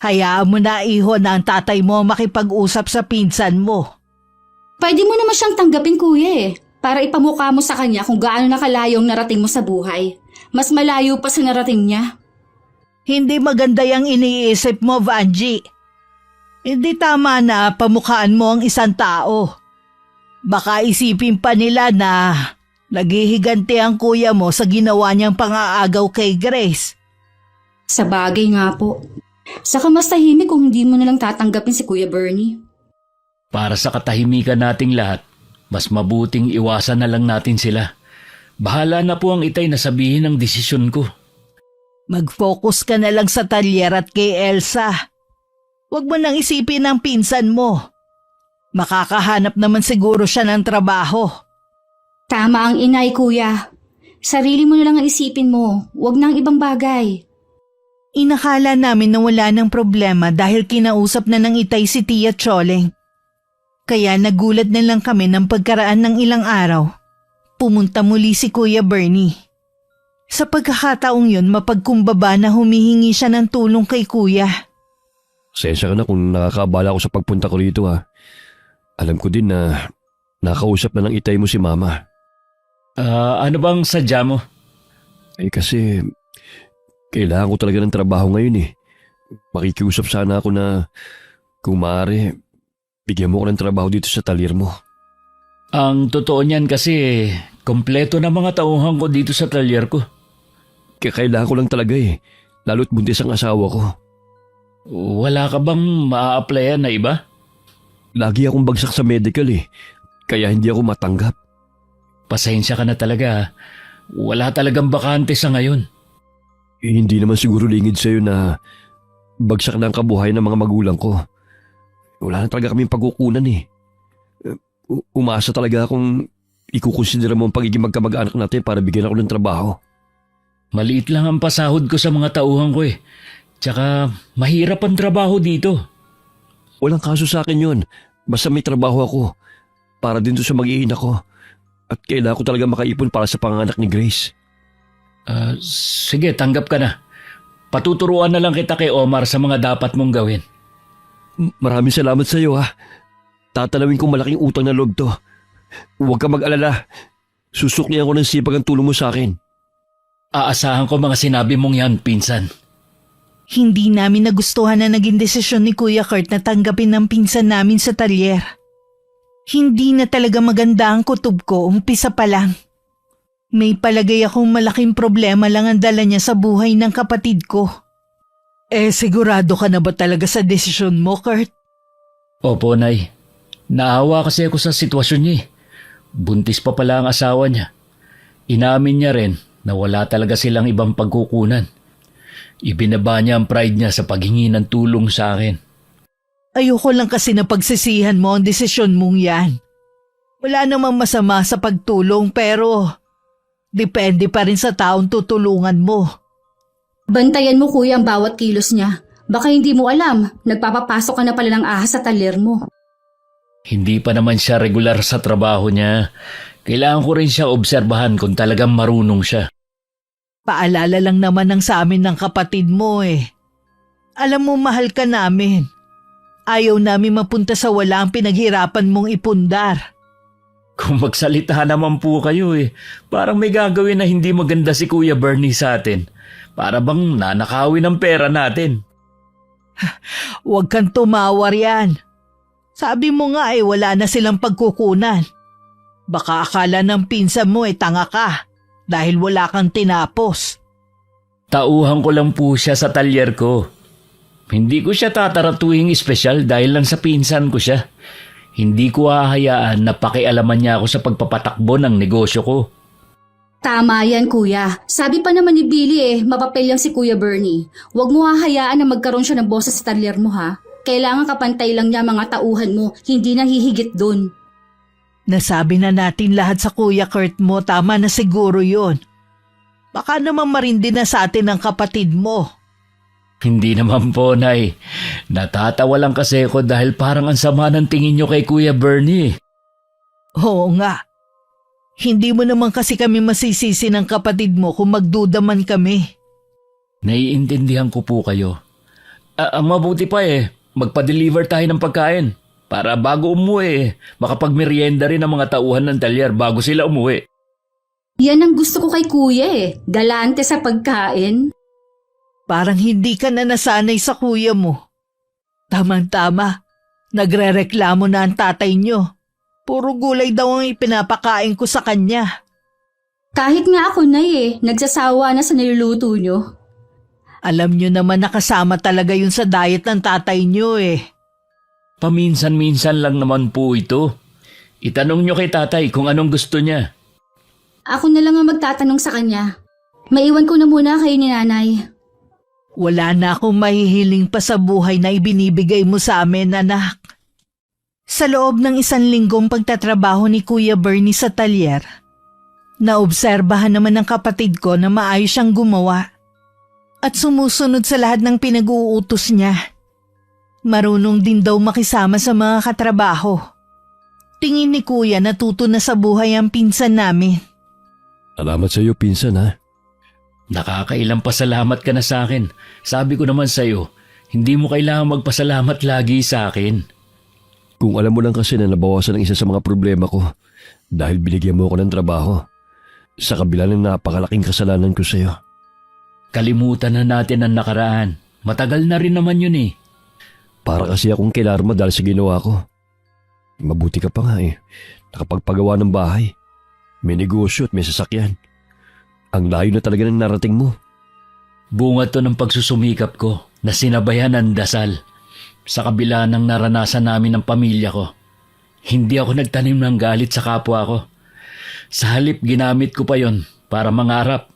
Hayaan mo na iho na ang tatay mo makipag-usap sa pinsan mo. Pwede mo naman siyang tanggapin, kuya eh. Para ipamukha mo sa kanya kung gaano nakalayong narating mo sa buhay. Mas malayo pa sa narating niya. Hindi maganda yung iniisip mo, Vanji. Hindi tama na pamukhaan mo ang isang tao. Baka isipin pa nila na naghihiganti ang kuya mo sa ginawa niyang pang-aagaw kay Grace. Sa bagay nga po. Saka mas tahimik kung hindi mo nalang tatanggapin si Kuya Bernie. Para sa katahimikan nating lahat, mas mabuting iwasan na lang natin sila. Bahala na po ang Itay na sabihin ang desisyon ko. Mag-focus ka na lang sa talyer at kay Elsa. Huwag mo nang isipin ang pinsan mo. Makakahanap naman siguro siya ng trabaho. Tama ang inay, kuya. Sarili mo na lang ang isipin mo. Huwag nang ibang bagay. Inakala namin na wala ng problema dahil kinausap na ng Itay si Tia Choling. Kaya nagulat na lang kami ng pagkaraan ng ilang araw. Pumunta muli si Kuya Bernie. Sa pagkakataong yun, mapagkumbaba na humihingi siya ng tulong kay Kuya. Sensya ka na kung nakakabala ko sa pagpunta ko rito ha. Alam ko din na nakausap na ng Itay mo si Mama. Ano bang sadya mo? Kasi kailangan ko talaga ng trabaho ngayon eh. Makikiusap sana ako na kung maaari, bigyan mo ko ng trabaho dito sa talyer mo. Ang totoo niyan kasi, kompleto na mga tauhan ko dito sa talyer ko. Kailangan ko lang talaga eh, lalo't buntis ang asawa ko. Wala ka bang maa-applyan na iba? Lagi akong bagsak sa medical eh, kaya hindi ako matanggap. Pasensya ka na talaga. Wala talagang bakante sa ngayon. Hindi naman siguro lingid sa'yo na bagsak na ang kabuhay ng mga magulang ko. Wala na talaga kaming pagkukunan eh. Umasa talaga akong ikukonsidera mo ang pagiging magkamag-anak natin para bigyan ako ng trabaho. Maliit lang ang pasahod ko sa mga tauhan ko eh. Tsaka mahirap ang trabaho dito. Walang kaso sa akin yun. Basta may trabaho ako. Para din to sa mag-iina ko. At kailangan ko talaga makaipon para sa panganak ni Grace. Sige, tanggap ka na. Patuturuan na lang kita kay Omar sa mga dapat mong gawin. Maraming salamat sa iyo ha. Tatalawin kong malaking utang na loob to. Huwag ka mag-alala. Susuklihan ko ng sipag ang tulong mo sa akin. Aasahan ko mga sinabi mong yan, pinsan. Hindi namin nagustuhan na naging desisyon ni Kuya Kurt na tanggapin ng pinsan namin sa talyer. Hindi na talaga maganda ang kutob ko, umpisa pa lang. May palagay akong malaking problema lang ang dala niya sa buhay ng kapatid ko. Sigurado ka na ba talaga sa desisyon mo, Kurt? Opo, Nay. Naawa kasi ako sa sitwasyon niya eh. Buntis pa pala ang asawa niya. Inamin niya rin na wala talaga silang ibang pagkukunan. Ibinaba niya ang pride niya sa paghingi ng tulong sa akin. Ayoko lang kasi na pagsisihan mo ang desisyon mong yan. Wala namang masama sa pagtulong pero depende pa rin sa taong tutulungan mo. Bantayan mo, kuya, ang bawat kilos niya. Baka hindi mo alam, nagpapapasok ka na pala ng ahas sa talyer mo. Hindi pa naman siya regular sa trabaho niya. Kailangan ko rin siya obserbahan kung talagang marunong siya. Paalala lang naman ng sa amin ng kapatid mo eh. Alam mo, mahal ka namin. Ayaw namin mapunta sa wala ang pinaghirapan mong ipundar. Kung magsalita naman po kayo eh, parang may gagawin na hindi maganda si Kuya Bernie sa atin. Para bang nanakawin ang pera natin. Huwag kang tumawar yan. Sabi mo nga wala na silang pagkukunan. Baka akala ng pinsan mo tanga ka dahil wala kang tinapos. Tauhan ko lang po siya sa talyer ko. Hindi ko siya tataratuhing espesyal dahil lang sa pinsan ko siya. Hindi ko hahayaan na pakialaman niya ako sa pagpapatakbo ng negosyo ko. Tama yan, kuya. Sabi pa naman ni Billy mapapel lang si Kuya Bernie. Huwag mo hahayaan na magkaroon siya ng boses sa talyer mo ha. Kailangan kapantay lang niya mga tauhan mo, hindi na hihigit dun. Nasabi na natin lahat sa Kuya Kurt mo, tama na siguro yon. Baka naman marindi na sa atin ang kapatid mo. Hindi naman po, Nay. Natatawa lang kasi ako dahil parang ang sama ng tingin niyo kay Kuya Bernie. Oo nga. Hindi mo naman kasi kami masisisi ng kapatid mo kung magdudaman kami. Naiintindihan ko po kayo. Ang mabuti pa magpa-deliver tayo ng pagkain. Para bago umuwi, makapagmerienda rin ang mga tauhan ng talyer bago sila umuwi. Yan ang gusto ko kay kuya galante sa pagkain. Parang hindi ka na nasanay sa kuya mo. Tamang-tama, nagrereklamo na ang tatay nyo. Puro gulay daw ang ipinapakain ko sa kanya. Kahit nga ako na nagsasawa na sa niluluto nyo. Alam nyo naman nakasama talaga yun sa diet ng tatay nyo Paminsan-minsan lang naman po ito. Itanong nyo kay tatay kung anong gusto niya. Ako na lang ang magtatanong sa kanya. Maiwan ko na muna kayo ni nanay. Wala na akong mahihiling pa sa buhay na ibinibigay mo sa amin, anak. Sa loob ng 1 linggong pagtatrabaho ni Kuya Bernie sa talyer, naobserbahan naman ng kapatid ko na maayos siyang gumawa at sumusunod sa lahat ng pinag-uutos niya. Marunong din daw makisama sa mga katrabaho. Tingin ni Kuya natuto na sa buhay ang pinsan namin. Salamat sa iyo, pinsan ha. Nakakailang pasalamat ka na sa akin. Sabi ko naman sa iyo, hindi mo kailangan magpasalamat lagi sa akin. Kung alam mo lang kasi na nabawasan ang isa sa mga problema ko dahil binigyan mo ako ng trabaho sa kabila ng napakalaking kasalanan ko sa iyo. Kalimutan na natin ang nakaraan. Matagal na rin naman yun Para kasi akong kinarma dahil sa ginawa ko. Mabuti ka pa nga nakapagpagawa ng bahay. May negosyo at may sasakyan. Ang layo na talaga ng narating mo. Bunga to ng pagsusumikap ko na sinabayan ng dasal. Sa kabila ng naranasan namin ng pamilya ko, hindi ako nagtanim ng galit sa kapwa ko. Sa halip ginamit ko pa yon para mangarap.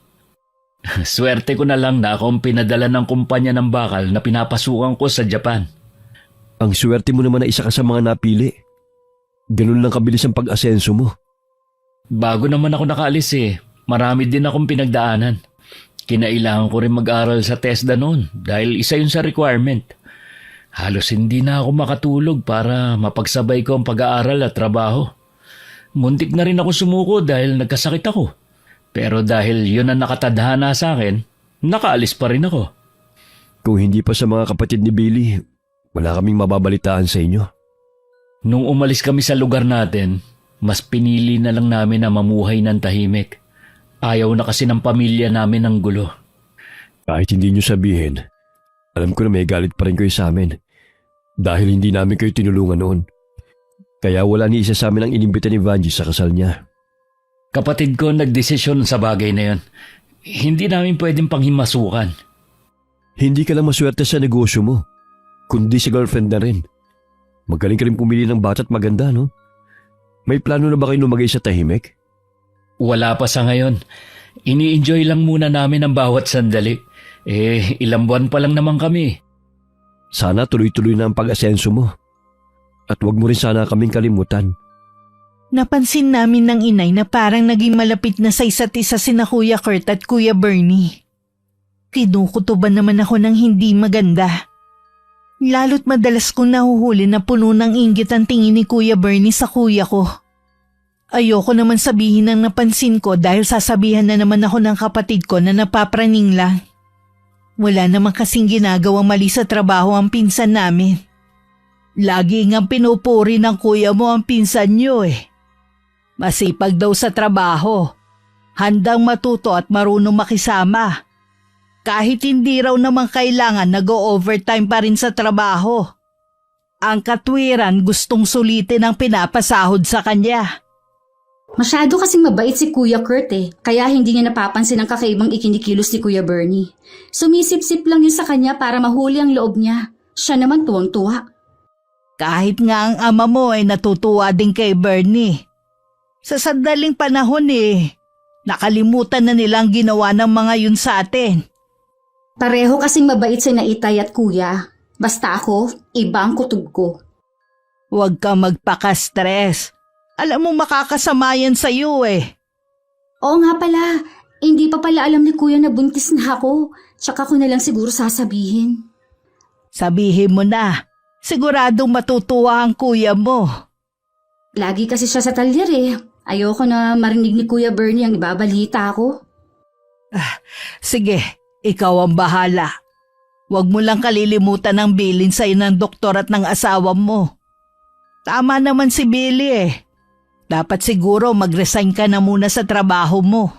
Swerte ko na lang na akong pinadala ng kumpanya ng bakal na pinapasukan ko sa Japan. Ang swerte mo naman na isa ka sa mga napili. Ganun lang kabilis ang pag-asenso mo. Bago naman ako nakaalis marami din akong pinagdaanan. Kinailangan ko rin mag-aral sa TESDA noon dahil isa yun sa requirement. Halos hindi na ako makatulog para mapagsabay ko ang pag-aaral at trabaho. Muntik na rin ako sumuko dahil nagkasakit ako. Pero dahil yun ang nakatadhana sa akin, nakaalis pa rin ako. Kung hindi pa sa mga kapatid ni Billy, wala kaming mababalitaan sa inyo. Nung umalis kami sa lugar natin, mas pinili na lang namin na mamuhay ng tahimik. Ayaw na kasi ng pamilya namin ng gulo. Kahit hindi nyo sabihin, alam ko na may galit pa rin kayo sa amin. Dahil hindi namin kayo tinulungan noon. Kaya wala ni isa sa amin ang inimbita ni Vanji sa kasal niya. Kapatid ko nagdesisyon sa bagay na yun. Hindi namin pwedeng panghimasukan. Hindi ka lang maswerte sa negosyo mo, kundi si girlfriend na rin. Magaling ka rin pumili ng bata at maganda, no? May plano na ba kayo lumagay sa tahimik? Wala pa sa ngayon. Ini-enjoy lang muna namin ang bawat sandali. Ilang buwan pa lang naman kami. Sana tuloy-tuloy na ang pag-asenso mo. At wag mo rin sana kaming kalimutan. Napansin namin ng inay na parang naging malapit na sa isa't isa sina Kuya Kurt at Kuya Bernie. Kinukutuban naman ako ng hindi maganda. Lalo't madalas kong nahuhuli na puno ng inggit ang tingin ni Kuya Bernie sa kuya ko. Ayoko naman sabihin ang napansin ko dahil sasabihan na naman ako ng kapatid ko na napapraning lang. Wala naman kasing ginagawang mali sa trabaho ang pinsan namin. Lagi ngang pinupuri ng kuya mo ang pinsan niyo Masipag daw sa trabaho. Handang matuto at marunong makisama. Kahit hindi raw naman kailangan nag-overtime pa rin sa trabaho. Ang katwiran gustong sulitin ang pinapasahod sa kanya. Masyado kasing mabait si Kuya Kurt kaya hindi niya napapansin ang kakaibang ikinikilos ni Kuya Bernie. Sumisip-sip lang yun sa kanya para mahuli ang loob niya. Siya naman tuwang-tuwa. Kahit nga ang ama mo ay natutuwa din kay Bernie. Sa sandaling panahon nakalimutan na nilang ginawa ng mga yun sa atin. Pareho kasing mabait si Itay at Kuya. Basta ako, iba ang kutob ko. Huwag ka magpaka-stress. Alam mo makakasama yan sa'yo Oo nga pala, hindi pa pala alam ni Kuya na buntis na ako. Tsaka ko na lang siguro sasabihin. Sabihin mo na. Siguradong matutuwa ang kuya mo. Lagi kasi siya sa talyer Ayoko na marinig ni Kuya Bernie ang ibabalita ko. Sige, ikaw ang bahala. Huwag mo lang kalilimutan ang bilin sa'yo ng doktor at ng asawa mo. Tama naman si Billy Dapat siguro mag-resign ka na muna sa trabaho mo.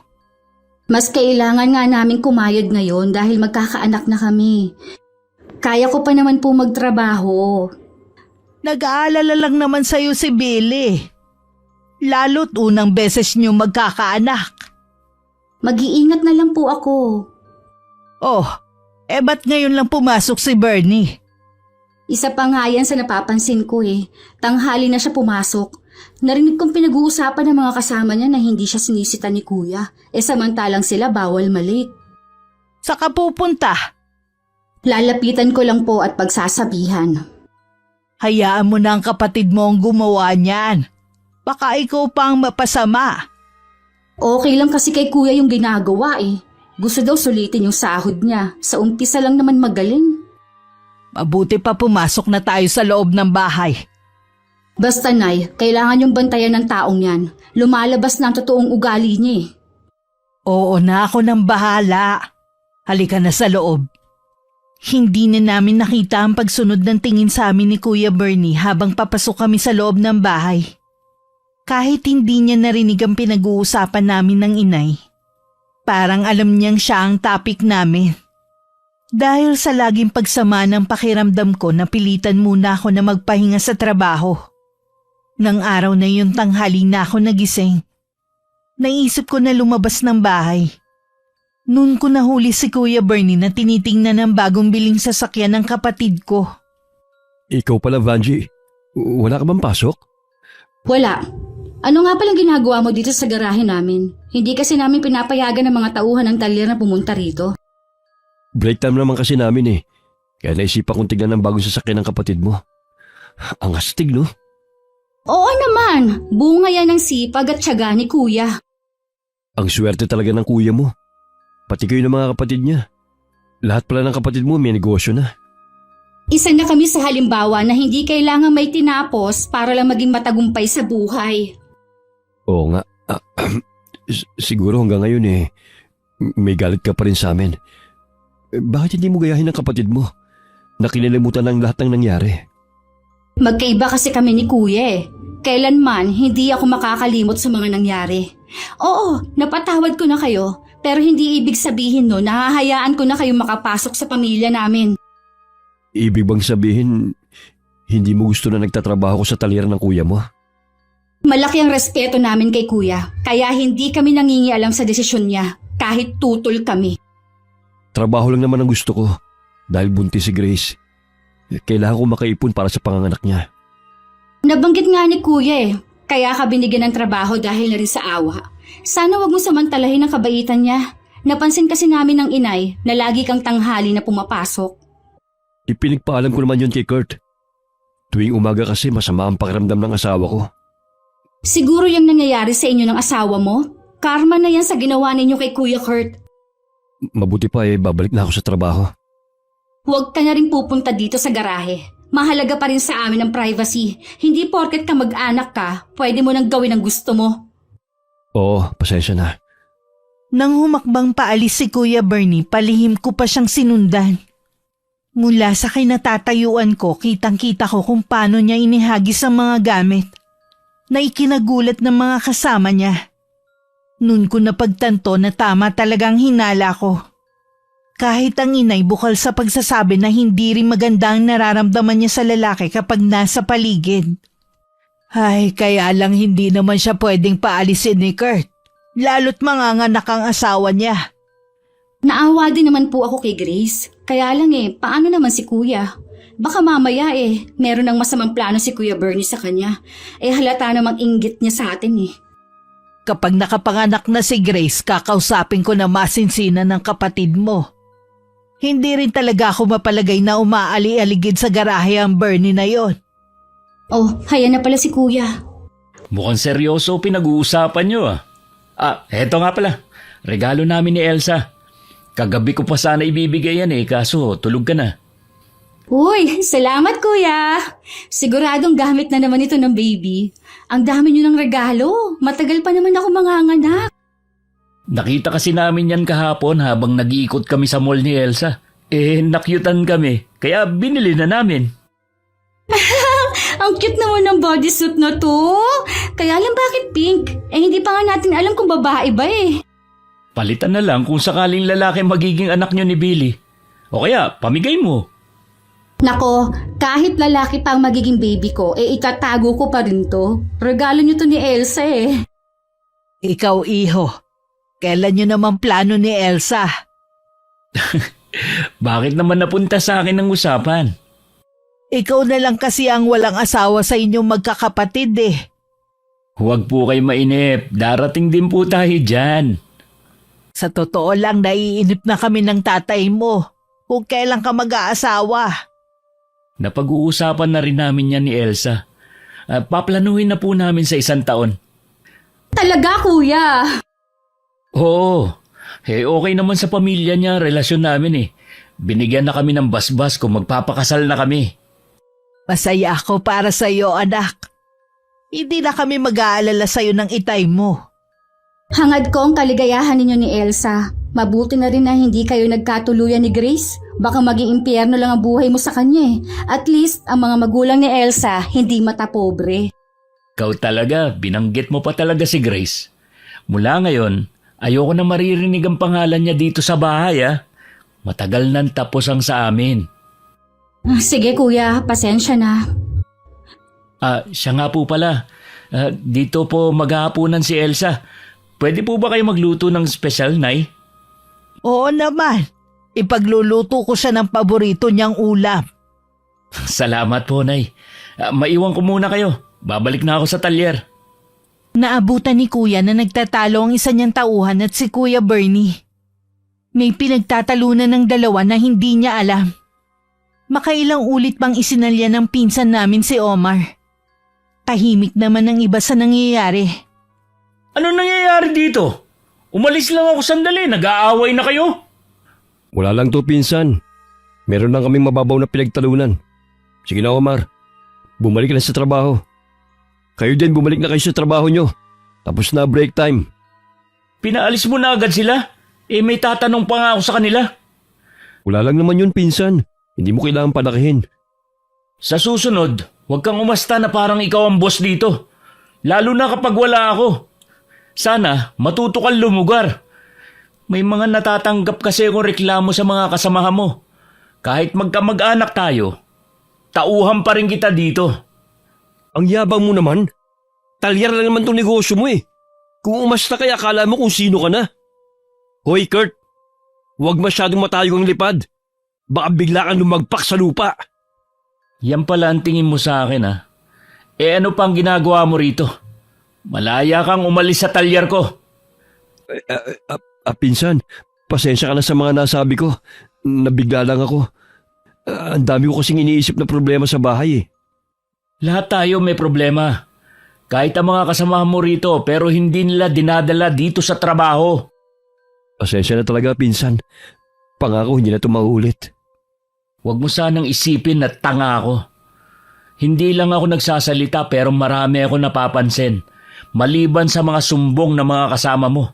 Mas kailangan nga namin kumayod ngayon dahil magkakaanak na kami. Kaya ko pa naman po magtrabaho. Nag-aalala lang naman sa'yo si Billy. Lalo't unang beses niyo magkakaanak. Mag-iingat na lang po ako. Oh, ba't ngayon lang pumasok si Bernie? Isa pa nga yan sa napapansin ko Tanghali na siya pumasok. Narinig kong pinag-uusapan ng mga kasama niya na hindi siya sinisita ni Kuya. Samantalang sila bawal malik. Saka pupunta? Lalapitan ko lang po at pagsasabihan. Hayaan mo na ang kapatid mo ang gumawa niyan. Baka ikaw pa ang mapasama. Okay lang kasi kay Kuya yung ginagawa Gusto daw sulitin yung sahod niya. Sa umpisa lang naman magaling. Mabuti pa pumasok na tayo sa loob ng bahay. Basta Nay, kailangan yung bantayan ng taong yan. Lumalabas na ang totoong ugali niya Oo na, ako nang bahala. Halika na sa loob. Hindi na namin nakita ang pagsunod ng tingin sa amin ni Kuya Bernie habang papasok kami sa loob ng bahay. Kahit hindi niya narinig ang pinag-uusapan namin ng inay, parang alam niyang siya ang topic namin. Dahil sa laging pagsama ng pakiramdam ko, napilitan muna ako na magpahinga sa trabaho. Nang araw na yun tanghali na ako nagising. Naisip ko na lumabas ng bahay. Noon ko nahuli si Kuya Bernie na tinitingnan ng bagong biling sasakyan ng kapatid ko. Ikaw pala, Vanji. Wala ka bang pasok? Wala. Ano nga palang ginagawa mo dito sa garahe namin? Hindi kasi namin pinapayagan ng mga tauhan ng talyer na pumunta rito. Break time naman kasi namin Kaya naisipan kong tignan ng bagong sasakyan ng kapatid mo. Ang astig, no? Oo naman, bunga yan ng sipag at tiyaga ni Kuya. Ang swerte talaga ng kuya mo. Pati kayo ng mga kapatid niya. Lahat pala ng kapatid mo may negosyo na. Isa na kami sa halimbawa na hindi kailangan may tinapos para lang maging matagumpay sa buhay. Oo nga. Siguro hanggang ngayon may galit ka pa rin sa amin. Bakit hindi mo gayahin ng kapatid mo? Na kinalimutan ng lahat ng nangyari. Magkaiba kasi kami ni Kuya Kailanman hindi ako makakalimot sa mga nangyari. Oo, napatawad ko na kayo, pero hindi ibig sabihin no, nahahayaan ko na kayo makapasok sa pamilya namin. Ibig bang sabihin, hindi mo gusto na nagtatrabaho ko sa talyer ng kuya mo? Malaki ang respeto namin kay Kuya, kaya hindi kami nangingialam sa desisyon niya, kahit tutol kami. Trabaho lang naman ang gusto ko, dahil buntis si Grace. Kailangan ko makaipon para sa panganganak niya. Nabanggit nga ni Kuya kaya ka binigyan ng trabaho dahil na rin sa awa. Sana wag mo samantalahin ang kabaitan niya. Napansin kasi namin ng inay na lagi kang tanghali na pumapasok. Ipinagpaalam ko naman yun kay Kurt. Tuwing umaga kasi masama ang pakiramdam ng asawa ko. Siguro yung nangyayari sa inyo ng asawa mo? Karma na yan sa ginawa ninyo kay Kuya Kurt. Mabuti pa babalik na ako sa trabaho. Huwag ka na rin pupunta dito sa garahe. Mahalaga pa rin sa amin ang privacy. Hindi porket ka mag-anak ka, pwede mo nang gawin ang gusto mo. Oo, pasensya na. Nang humakbang paalis si Kuya Bernie, palihim ko pa siyang sinundan. Mula sa kinatatayuan ko, kitang-kita ko kung paano niya inihagis ang mga gamit na ikinagulat ng mga kasama niya. Noon ko napagtanto na tama talagang hinala ko. Kahit ang inay bukal sa pagsasabi na hindi rin maganda ang nararamdaman niya sa lalaki kapag nasa paligid. Ay, kaya lang hindi naman siya pwedeng paalisin ni Kurt. Lalo't manganganak ang asawa niya. Naawa din naman po ako kay Grace. Kaya lang paano naman si Kuya? Baka mamaya meron ng masamang plano si Kuya Bernie sa kanya. Halata namang inggit niya sa atin Kapag nakapanganak na si Grace, kakausapin ko na masinsinan ng kapatid mo. Hindi rin talaga ako mapalagay na umaali-aligid sa garahe ang Bernie na yon. Oh, haya na pala si Kuya. Mukhang seryoso pinag-uusapan nyo eto nga pala. Regalo namin ni Elsa. Kagabi ko pa sana ibibigay yan kaso tulog ka na. Uy, salamat Kuya. Siguradong gamit na naman ito ng baby. Ang dami niyo ng regalo. Matagal pa naman ako manganganak. Nakita kasi namin yan kahapon habang nag-iikot kami sa mall ni Elsa. Nakyutan kami, kaya binili na namin. Ang cute naman ng bodysuit na to. Kaya lang bakit pink? Hindi pa nga natin alam kung babae ba Palitan na lang kung sakaling lalaki magiging anak nyo ni Billy. O kaya, pamigay mo. Nako, kahit lalaki pa ang magiging baby ko, itatago ko pa rin to. Regalo niyo to ni Elsa Ikaw, iho. Kailan nyo naman plano ni Elsa? Bakit naman napunta sa akin ang usapan? Ikaw na lang kasi ang walang asawa sa inyong magkakapatid Huwag po kayo mainip. Darating din po tayo dyan. Sa totoo lang, naiinip na kami ng tatay mo kung kailan ka mag-aasawa. Napag-uusapan na rin namin yan ni Elsa. Paplanuhin na po namin sa 1 taon. Talaga, Kuya? Oo. Okay naman sa pamilya niya, relasyon namin Binigyan na kami ng basbas kung magpapakasal na kami. Masaya ako para sa iyo, anak. Hindi na kami mag-aalala sa iyo ng itay mo. Hangad ko ang kaligayahan ninyo ni Elsa. Mabuti na rin na hindi kayo nagkatuluyan ni Grace. Baka maging impyerno lang ang buhay mo sa kanya At least, ang mga magulang ni Elsa hindi matapobre. Ikaw talaga, binanggit mo pa talaga si Grace. Mula ngayon, ayoko na maririnig ang pangalan niya dito sa bahay Matagal nang tapos ang sa amin. Sige Kuya, pasensya na. Siya nga po pala. Dito po maghahapunan si Elsa. Pwede po ba kayo magluto ng special, Nay? Oo naman. Ipagluluto ko siya ng paborito niyang ulam. Salamat po, Nay. Maiwan ko muna kayo. Babalik na ako sa talyer. Naabutan ni Kuya na nagtatalo ang isa niyang tauhan at si Kuya Bernie. May pinagtatalunan ng dalawa na hindi niya alam. Makailang ulit pang isinalya ng pinsan namin si Omar. Tahimik naman ang iba sa nangyayari. Ano nangyayari dito? Umalis lang ako sandali. Nag-aaway na kayo? Wala lang to, pinsan. Meron lang kaming mababaw na pinagtalunan. Sige na, Omar. Bumalik na sa trabaho. Kayo din, bumalik na kayo sa trabaho nyo. Tapos na break time. Pinaalis mo na agad sila? May tatanong pa nga ako sa kanila. Wala lang naman yun, pinsan. Hindi mo kailangan palakihin. Sa susunod, huwag kang umasta na parang ikaw ang boss dito. Lalo na kapag wala ako. Sana matuto kang lumugar. May mga natatanggap kasi akong reklamo sa mga kasamahan mo. Kahit magkamag-anak tayo, tauhan pa rin kita dito. Ang yabang mo naman. Talyar lang naman tong negosyo mo Kung umasta kaya akala mo kung sino ka na. Hoy Kurt, huwag masyadong matayo ang lipad. Baka bigla kang lumagpak sa lupa. Yan pala ang tingin mo sa akin ano pang ginagawa mo rito? Malaya kang umalis sa talyar ko. Pinsan, pasensya ka na sa mga nasabi ko. Nabigla lang ako. Ang dami ko kasing iniisip na problema sa bahay Lahat tayo may problema. Kahit ang mga kasamahan mo rito pero hindi nila dinadala dito sa trabaho. Pasensya na talaga, pinsan. Pangako, hindi na ito maulit. Huwag mo sanang isipin na tanga ako. Hindi lang ako nagsasalita pero marami ako napapansin. Maliban sa mga sumbong ng mga kasama mo.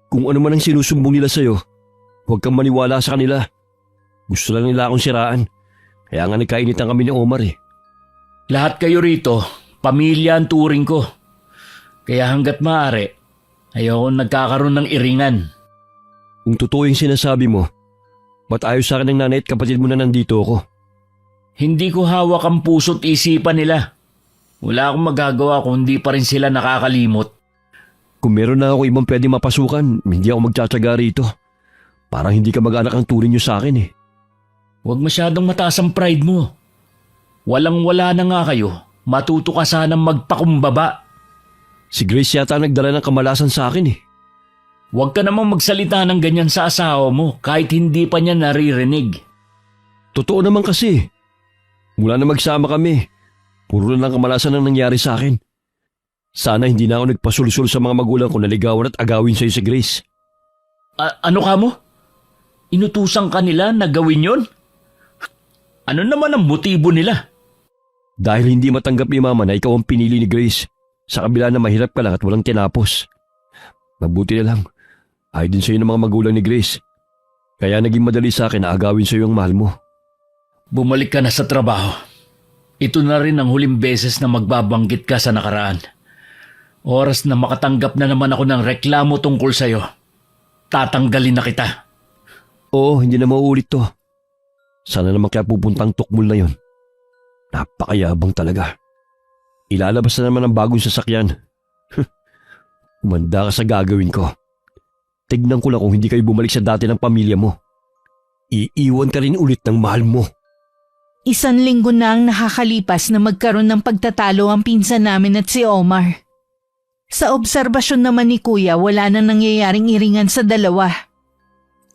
Kung ano man ang sinusumbong nila sa'yo, huwag kang maniwala sa kanila. Gusto lang nila akong siraan. Kaya nga nagkainitan kami ni Omar Lahat kayo rito, pamilya ang turing ko. Kaya hanggat maaari, ayoko nagkakaroon ng iringan. Kung totoo yung sinasabi mo, Ba't ayos sa akin ng nanay at kapatid mo na nandito ako? Hindi ko hawak ang puso't isipan nila. Wala akong magagawa kung hindi pa rin sila nakakalimot. Kung meron na ako ibang pwede mapasukan, hindi ako magtsatsaga rito. Parang hindi ka mag-anak ang turing niyo sa akin eh. Huwag masyadong mataas ang pride mo. Walang-wala na nga kayo. Matuto ka sanang magpakumbaba. Si Grace yata nagdala ng kamalasan sa akin eh. Huwag ka namang magsalita ng ganyan sa asawa mo kahit hindi pa niya naririnig. Totoo naman kasi. Mula na magsama kami, puro na lang kamalasan ang nangyari sa akin. Sana hindi na ako nagpasulsul sa mga magulang ko na ligawan at agawin sa'yo si Grace. Ano ka mo? Inutusan ka nila na gawin yon? Ano naman ang motibo nila? Dahil hindi matanggap ni Mama na ikaw ang pinili ni Grace, sa kabila na mahirap ka lang at walang tinapos. Mabuti na lang, ayaw din sa'yo ng mga magulang ni Grace. Kaya naging madali sa akin na agawin sa'yo ang mahal mo. Bumalik ka na sa trabaho. Ito na rin ang huling beses na magbabanggit ka sa nakaraan. Oras na makatanggap na naman ako ng reklamo tungkol sa'yo. Tatanggalin na kita. Oo, hindi na mauulit to. Sana naman kaya pupuntang tukmul na yon. Napakayabang talaga. Ilalabas na naman ang bagong sasakyan. Umanda ka sa gagawin ko. Tignan ko lang kung hindi kayo bumalik sa dati ng pamilya mo. Iiwan ka rin ulit ng mahal mo. 1 linggo na ang nakakalipas na magkaroon ng pagtatalo ang pinsan namin at si Omar. Sa obserbasyon naman ni Kuya, wala na nangyayaring iringan sa dalawa.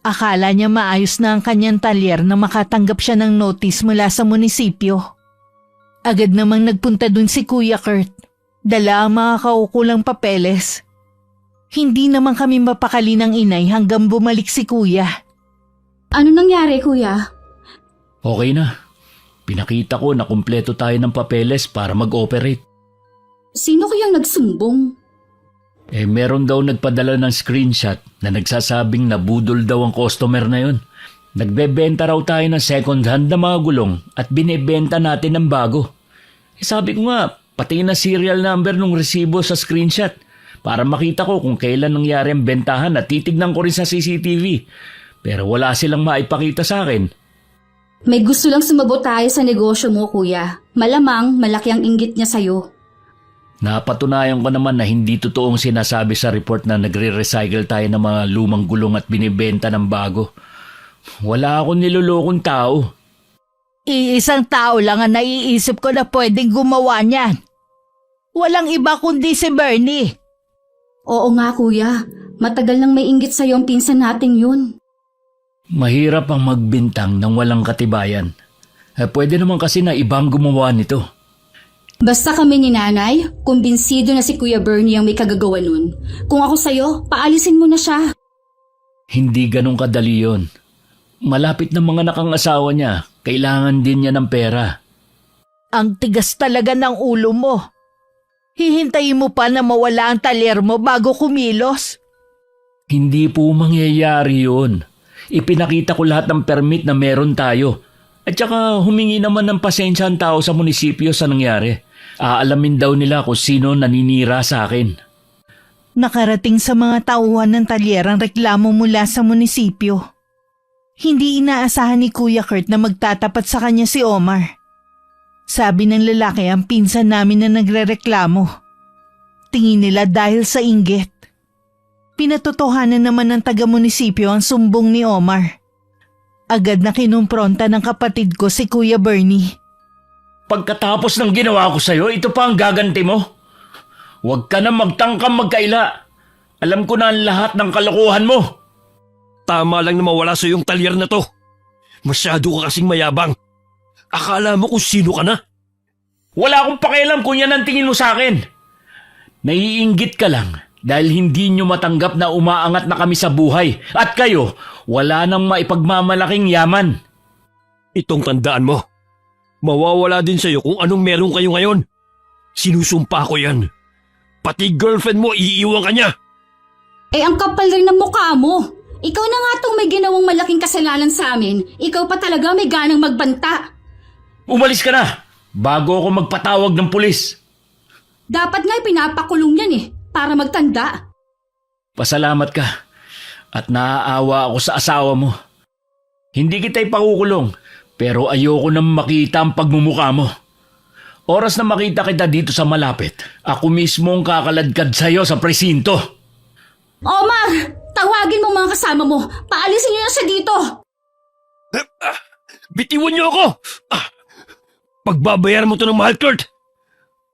Akala niya maayos na ang kanyang talyer na makatanggap siya ng notice mula sa munisipyo. Agad namang nagpunta dun si Kuya Kurt. Dala ang mga kaukulang papeles. Hindi naman kami mapakali ng inay hanggang bumalik si Kuya. Ano nangyari, Kuya? Okay na. Pinakita ko na kumpleto tayo ng papeles para mag-operate. Sino kayang nagsumbong? Meron daw nagpadala ng screenshot na nagsasabing nabudol daw ang customer na yon. Nagbebenta raw tayo ng second hand na mga gulong at binebenta natin ng bago. Sabi ko nga, pati na serial number ng resibo sa screenshot para makita ko kung kailan nangyari ang bentahan at titignan ko rin sa CCTV. Pero wala silang maipakita sa akin. May gusto lang sumabot tayo sa negosyo mo, Kuya. Malamang malaki ang inggit niya sa'yo. Napatunayan ko naman na hindi totoong sinasabi sa report na nagre-recycle tayo ng mga lumang gulong at binibenta ng bago. Wala akong nilolokong tao. Iisang tao lang ang naiisip ko na pwedeng gumawa niyan. Walang iba kundi si Bernie. Oo nga, Kuya. Matagal nang may inggit sa'yo ang pinsan nating yun. Mahirap ang magbintang ng walang katibayan. Pwede naman kasi na ibang gumawa nito. Basta kami ni Nanay, kumbinsido na si Kuya Bernie ang may kagagawa nun. Kung ako sa'yo, paalisin mo na siya. Hindi ganun kadali yon. Malapit na mga nakang-asawa niya, kailangan din niya ng pera. Ang tigas talaga ng ulo mo. Hihintayin mo pa na mawala ang talyer mo bago kumilos. Hindi po mangyayari yun. Ipinakita ko lahat ng permit na meron tayo. At saka humingi naman ng pasensya ang tao sa munisipyo sa nangyari. Aalamin daw nila kung sino naninira sa akin. Nakarating sa mga tauhan ng talyer ang reklamo mula sa munisipyo. Hindi inaasahan ni Kuya Kurt na magtatapat sa kanya si Omar. Sabi ng lalaki ang pinsan namin na nagrereklamo. Tingin nila dahil sa inggit. Pinatotohanan naman ng taga-munisipyo ang sumbong ni Omar. Agad na kinumpronta ng kapatid ko si Kuya Bernie. Pagkatapos ng ginawa ko sa'yo, ito pa ang gaganti mo? Huwag ka na magtangkang magkaila. Alam ko na ang lahat ng kalokohan mo. Tama lang na mawala sa iyong talyer na to. Masyado ka kasing mayabang. Akala mo kung sino ka na? Wala akong pakialam kung yan ang tingin mo sa akin. Naiinggit ka lang dahil hindi nyo matanggap na umaangat na kami sa buhay. At kayo, wala nang maipagmamalaking yaman. Itong tandaan mo. Mawawala din sa iyo kung anong meron kayo ngayon. Sinusumpa ko yan. Pati girlfriend mo, iiwan ka niya. Ang kapal rin ng mukha mo. Ikaw na nga tong may ginawang malaking kasalanan sa amin. Ikaw pa talaga may ganang magbanta. Umalis ka na bago ako magpatawag ng pulis. Dapat nga pinapakulong yan para magtanda. Pasalamat ka at naaawa ako sa asawa mo. Hindi kita ipakukulong, pero ayoko nang makita ang pagmumukha mo. Oras na makita kita dito sa malapit, ako mismo ang kakaladkad sa'yo sa presinto. Omar! Tawagin mo mga kasama mo! Paalisin niyo na siya dito! Bitiwan niyo ako! Pagbabayaran mo to ng mahal, Kurt!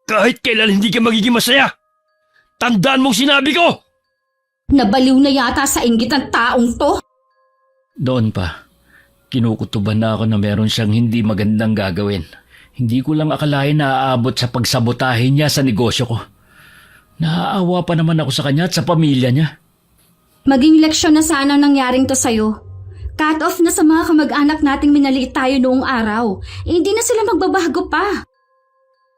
Kahit kailan hindi ka magiging masaya! Tandaan mong sinabi ko! Nabaliw na yata sa inggit ng taong to. Doon pa, kinukutuban na ako na meron siyang hindi magandang gagawin. Hindi ko lang akalain na aabot sa pagsabotahe niya sa negosyo ko. Naaawa pa naman ako sa kanya at sa pamilya niya. Maging leksyon na sana ang nangyaring to sa'yo. Cut off na sa mga kamag-anak nating minaliit tayo noong araw. Hindi na sila magbabago pa.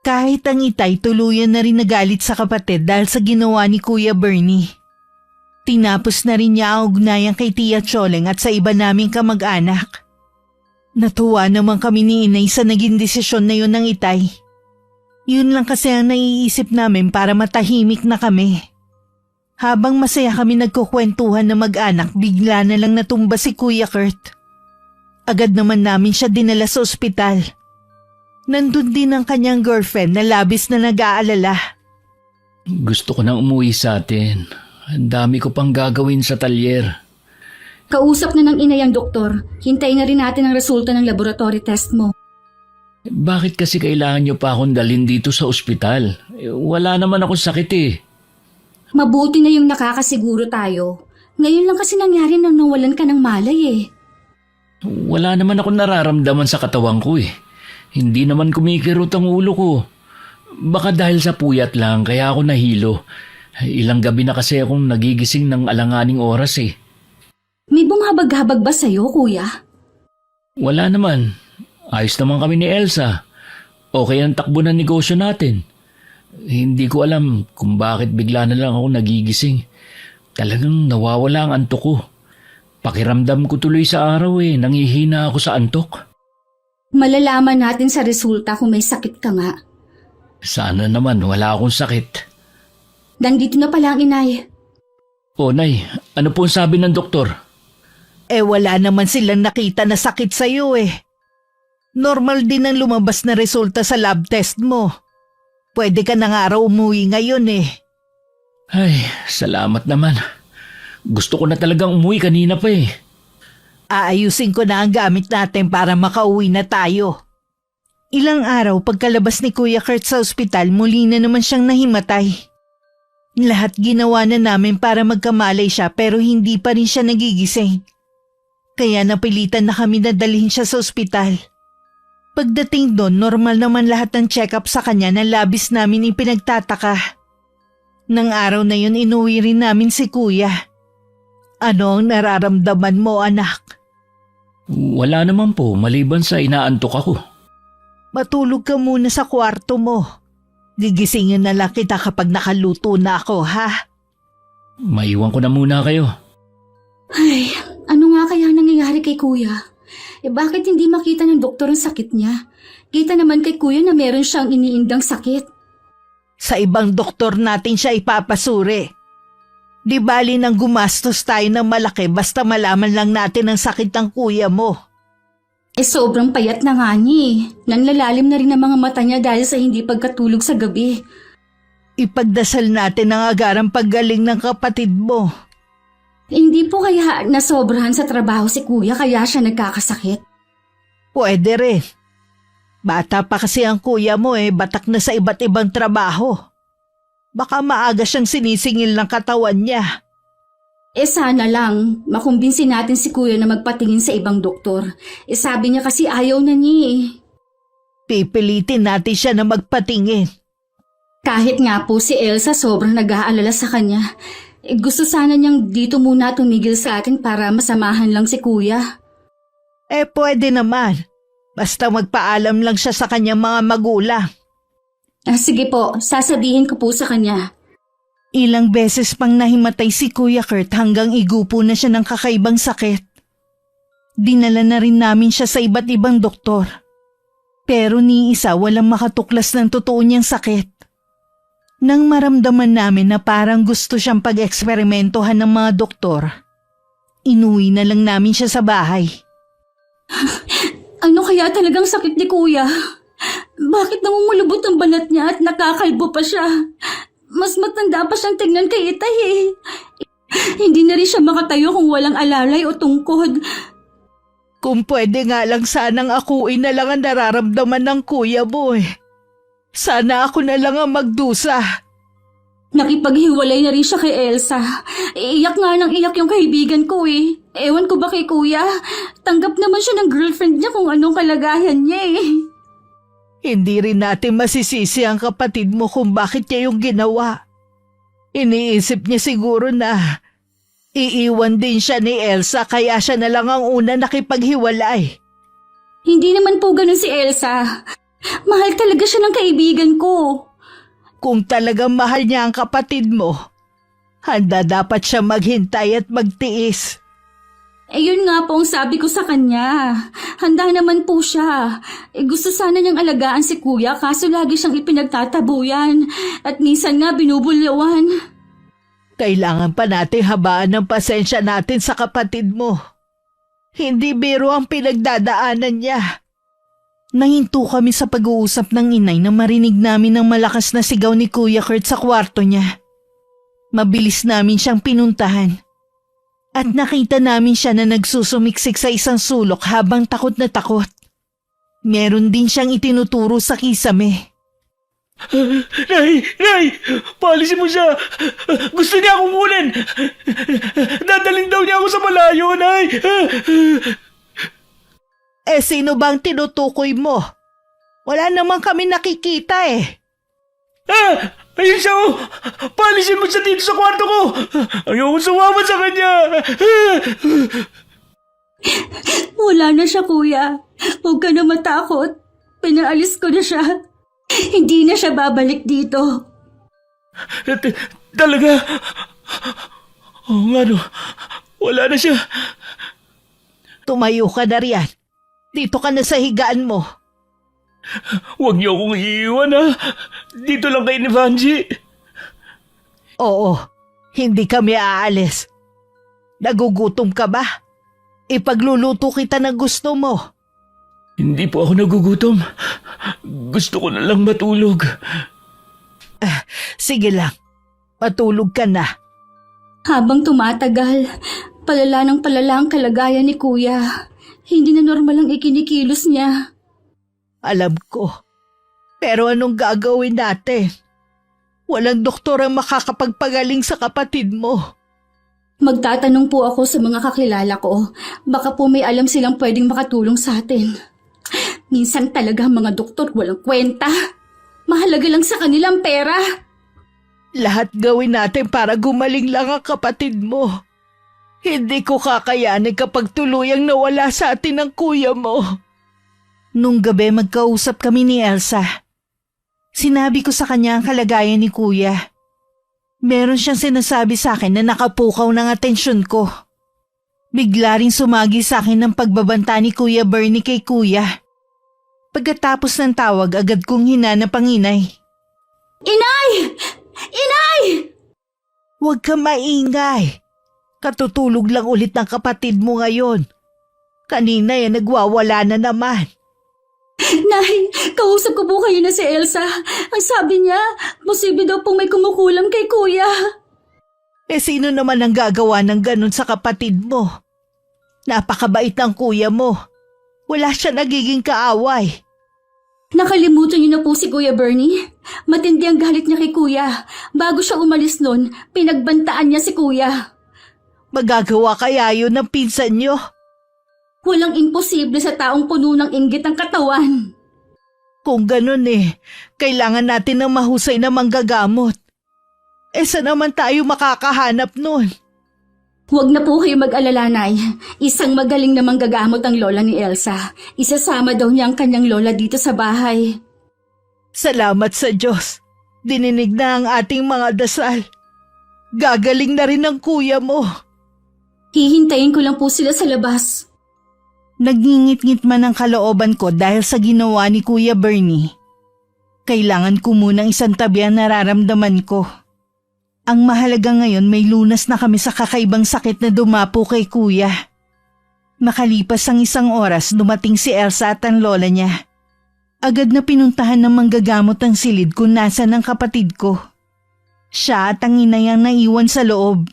Kahit ang Itay tuluyan na rin nagalit sa kapatid dahil sa ginawa ni Kuya Bernie. Tinapos na rin niya ang ugnayan kay Tia Choleng at sa iba naming kamag-anak. Natuwa naman kami ni Inay sa naging desisyon na yun ng Itay. Yun lang kasi ang naiisip namin para matahimik na kami. Habang masaya kami nagkukwentuhan na mag-anak, bigla na lang natumba si Kuya Kurt. Agad naman namin siya dinala sa ospital. Nandun din ang kanyang girlfriend na labis na nag-aalala. Gusto ko nang umuwi sa atin. Ang dami ko pang gagawin sa talyer. Kausap na ng inay ang doktor. Hintayin na rin natin ang resulta ng laboratory test mo. Bakit kasi kailangan niyo pa akong dalhin dito sa ospital? Wala naman akong sakit eh. Mabuti na yung nakakasiguro tayo. Ngayon lang kasi nangyari nang nawalan ka ng malay eh. Wala naman akong nararamdaman sa katawan ko eh. Hindi naman kumikirot ang ulo ko. Baka dahil sa puyat lang kaya ako nahilo. Ilang gabi na kasi akong nagigising ng alanganing oras eh. May bumabag-habag ba sa'yo, kuya? Wala naman. Ayos naman kami ni Elsa. Okay ang takbo ng negosyo natin. Hindi ko alam kung bakit bigla na lang ako nagigising. Talagang nawawala ang antok ko. Pakiramdam ko tuloy sa araw eh. Nangihina ako sa antok. Malalaman natin sa resulta kung may sakit ka nga. Sana naman wala akong sakit. Nandito na pala ang inay. O Nay, ano po ang sabi ng doktor? Wala naman silang nakita na sakit sa'yo eh. Normal din ang lumabas na resulta sa lab test mo. Pwede ka na nga raw umuwi ngayon eh. Ay, salamat naman. Gusto ko na talagang umuwi kanina pa eh. Aayusin ko na ang gamit natin para makauwi na tayo. Ilang araw pagkalabas ni Kuya Kurt sa ospital, muli na naman siyang nahimatay. Lahat ginawa na namin para magkamalay siya pero hindi pa rin siya nagigising. Kaya napilitan na kami na dalhin siya sa ospital. Pagdating doon, normal naman lahat ng check-up sa kanya na labis namin ipinagtataka. Nang araw na yun, inuwi rin namin si Kuya. Ano ang nararamdaman mo, anak? Wala naman po, maliban sa inaantok ako. Matulog ka muna sa kwarto mo. Gigisingin na lang kita kapag nakaluto na ako, ha? Maiwan ko na muna kayo. Ay, ano nga kaya nangyayari kay kuya? Bakit hindi makita ng doktor ang sakit niya? Kita naman kay kuya na meron siyang iniindang sakit. Sa ibang doktor natin siya ipapasuri. Di bali nang gumastos tayo ng malaki basta malaman lang natin ang sakit ng kuya mo. Sobrang payat na nga niya. Nanlalalim na rin ang mga mata niya dahil sa hindi pagkatulog sa gabi. Ipagdasal natin ang agarang paggaling ng kapatid mo. Hindi po kaya nasobrahan sa trabaho si kuya kaya siya nagkakasakit? Pwede rin. Bata pa kasi ang kuya mo batak na sa iba't ibang trabaho. Baka maaga siyang sinisingil ng katawan niya. Sana lang, makumbinsin natin si kuya na magpatingin sa ibang doktor. Sabi niya kasi ayaw na niya Pipilitin natin siya na magpatingin. Kahit nga po si Elsa sobrang nag-aalala sa kanya. Gusto sana niyang dito muna tumigil sa atin para masamahan lang si kuya. Pwede naman. Basta magpaalam lang siya sa kanyang mga magulang. Sige po, sasabihin ko po sa kanya. Ilang beses pang nahimatay si Kuya Kurt hanggang igupo na siya ng kakaibang sakit. Dinala na rin namin siya sa iba't ibang doktor. Pero ni isa walang makatuklas ng totoo niyang sakit. Nang maramdaman namin na parang gusto siyang pag-eksperimentohan ng mga doktor, inuwi na lang namin siya sa bahay. Ano kaya talagang sakit ni kuya? Bakit nangungulubot ang balat niya at nakakalbo pa siya? Mas matanda pa siyang tignan kay Itay eh. Hindi na rin siya makatayo kung walang alalay o tungkod. Kung pwede nga lang sanang akuin na lang ang nararamdaman ng kuya mo eh. Sana ako na lang ang magdusa. Nakipaghiwalay na rin siya kay Elsa. Iyak nga nang iyak yung kaibigan ko eh. Ewan ko ba kay kuya? Tanggap naman siya ng girlfriend niya kung anong kalagayan niya eh. Hindi rin natin masisisi ang kapatid mo kung bakit niya yung ginawa. Iniisip niya siguro na iiwan din siya ni Elsa kaya siya na lang ang una nakipaghiwalay. Hindi naman po ganun si Elsa. Mahal talaga siya ng kaibigan ko. Kung talagang mahal niya ang kapatid mo, handa dapat siya maghintay at magtiis. Yun nga po ang sabi ko sa kanya. Handa naman po siya. Gusto sana niyang alagaan si kuya kaso lagi siyang ipinagtatabuyan. At minsan nga binubulyawan. Kailangan pa natin habaan ng pasensya natin sa kapatid mo. Hindi biro ang pinagdadaanan niya. Nahinto kami sa pag-uusap ng inay nang marinig namin ang malakas na sigaw ni Kuya Kurt sa kwarto niya. Mabilis namin siyang pinuntahan. At nakita namin siya na nagsusumiksik sa isang sulok habang takot na takot. Meron din siyang itinuturo sa kisame. Nay! Paalisin mo siya! Gusto niya akong kunin! Dadalhin daw niya ako sa malayo, Nay! Eh sino bang tinutukoy mo? Wala naman kami nakikita eh. Ayun siya oh! Paalisin mo siya dito sa kwarto ko! Ayoko sumama sa kanya! Wala na siya kuya. Huwag ka na matakot. Pinaalis ko na siya. Hindi na siya babalik dito. Talaga? Oo nga no. Wala na siya. Tumayo ka na riyan. Dito ka na sa higaan mo. Huwag niyo akong iiwan ha. Dito lang kay ni Vanji. Oo, hindi kami aalis. Nagugutom ka ba? Ipagluluto kita ng gusto mo. Hindi po ako nagugutom. Gusto ko na lang matulog. Sige lang, matulog ka na. Habang tumatagal, palala ng palala ang kalagayan ni kuya. Hindi na normal ang ikinikilos niya. Alam ko. Pero anong gagawin natin? Walang doktor ang makakapagpagaling sa kapatid mo. Magtatanong po ako sa mga kakilala ko. Baka po may alam silang pwedeng makatulong sa atin. Minsan talaga mga doktor walang kwenta. Mahalaga lang sa kanilang pera. Lahat gawin natin para gumaling lang ang kapatid mo. Hindi ko kakayanin kapag tuluyang nawala sa atin ang kuya mo. Nung gabi magkausap kami ni Elsa. Sinabi ko sa kanya ang kalagayan ni kuya. Meron siyang sinasabi sa akin na nakapukaw ng atensyon ko. Bigla rin sumagi sa akin ng pagbabanta ni Kuya Bernie kay kuya. Pagkatapos ng tawag, agad kong hinanap ang inay. Inay! Inay! Huwag ka maingay. Katutulog lang ulit ng kapatid mo ngayon. Kanina nagwawala na naman. Nay, kausap ko po kayo na si Elsa. Ang sabi niya, posible daw pong may kumukulam kay kuya. Eh sino naman ang gagawa ng ganun sa kapatid mo? Napakabait ng kuya mo. Wala siya nagiging kaaway. Nakalimutan niyo na po si Kuya Bernie. Matindi ang galit niya kay kuya. Bago siya umalis nun, pinagbantaan niya si kuya. Magagawa kaya yun ng pinsan niyo? Walang imposible sa taong puno ng inggit ang katawan. Kung ganun kailangan natin ng mahusay na manggagamot. Saan naman tayo makakahanap nun? Huwag na po kayo mag-alala, Nay. Isang magaling na manggagamot ang lola ni Elsa. Isasama daw niya ang kanyang lola dito sa bahay. Salamat sa Diyos. Dininig na ang ating mga dasal. Gagaling na rin ang kuya mo. Hihintayin ko lang po sila sa labas. Nagngingit-ngit man ang kalooban ko dahil sa ginawa ni Kuya Bernie. Kailangan ko munang isantabi ang nararamdaman ko. Ang mahalaga ngayon may lunas na kami sa kakaibang sakit na dumapo kay kuya. Makalipas ang 1 oras, dumating si Elsa at ang lola niya. Agad na pinuntahan ng manggagamot ang silid kung nasan ang kapatid ko. Siya at ang inay ang naiwan sa loob.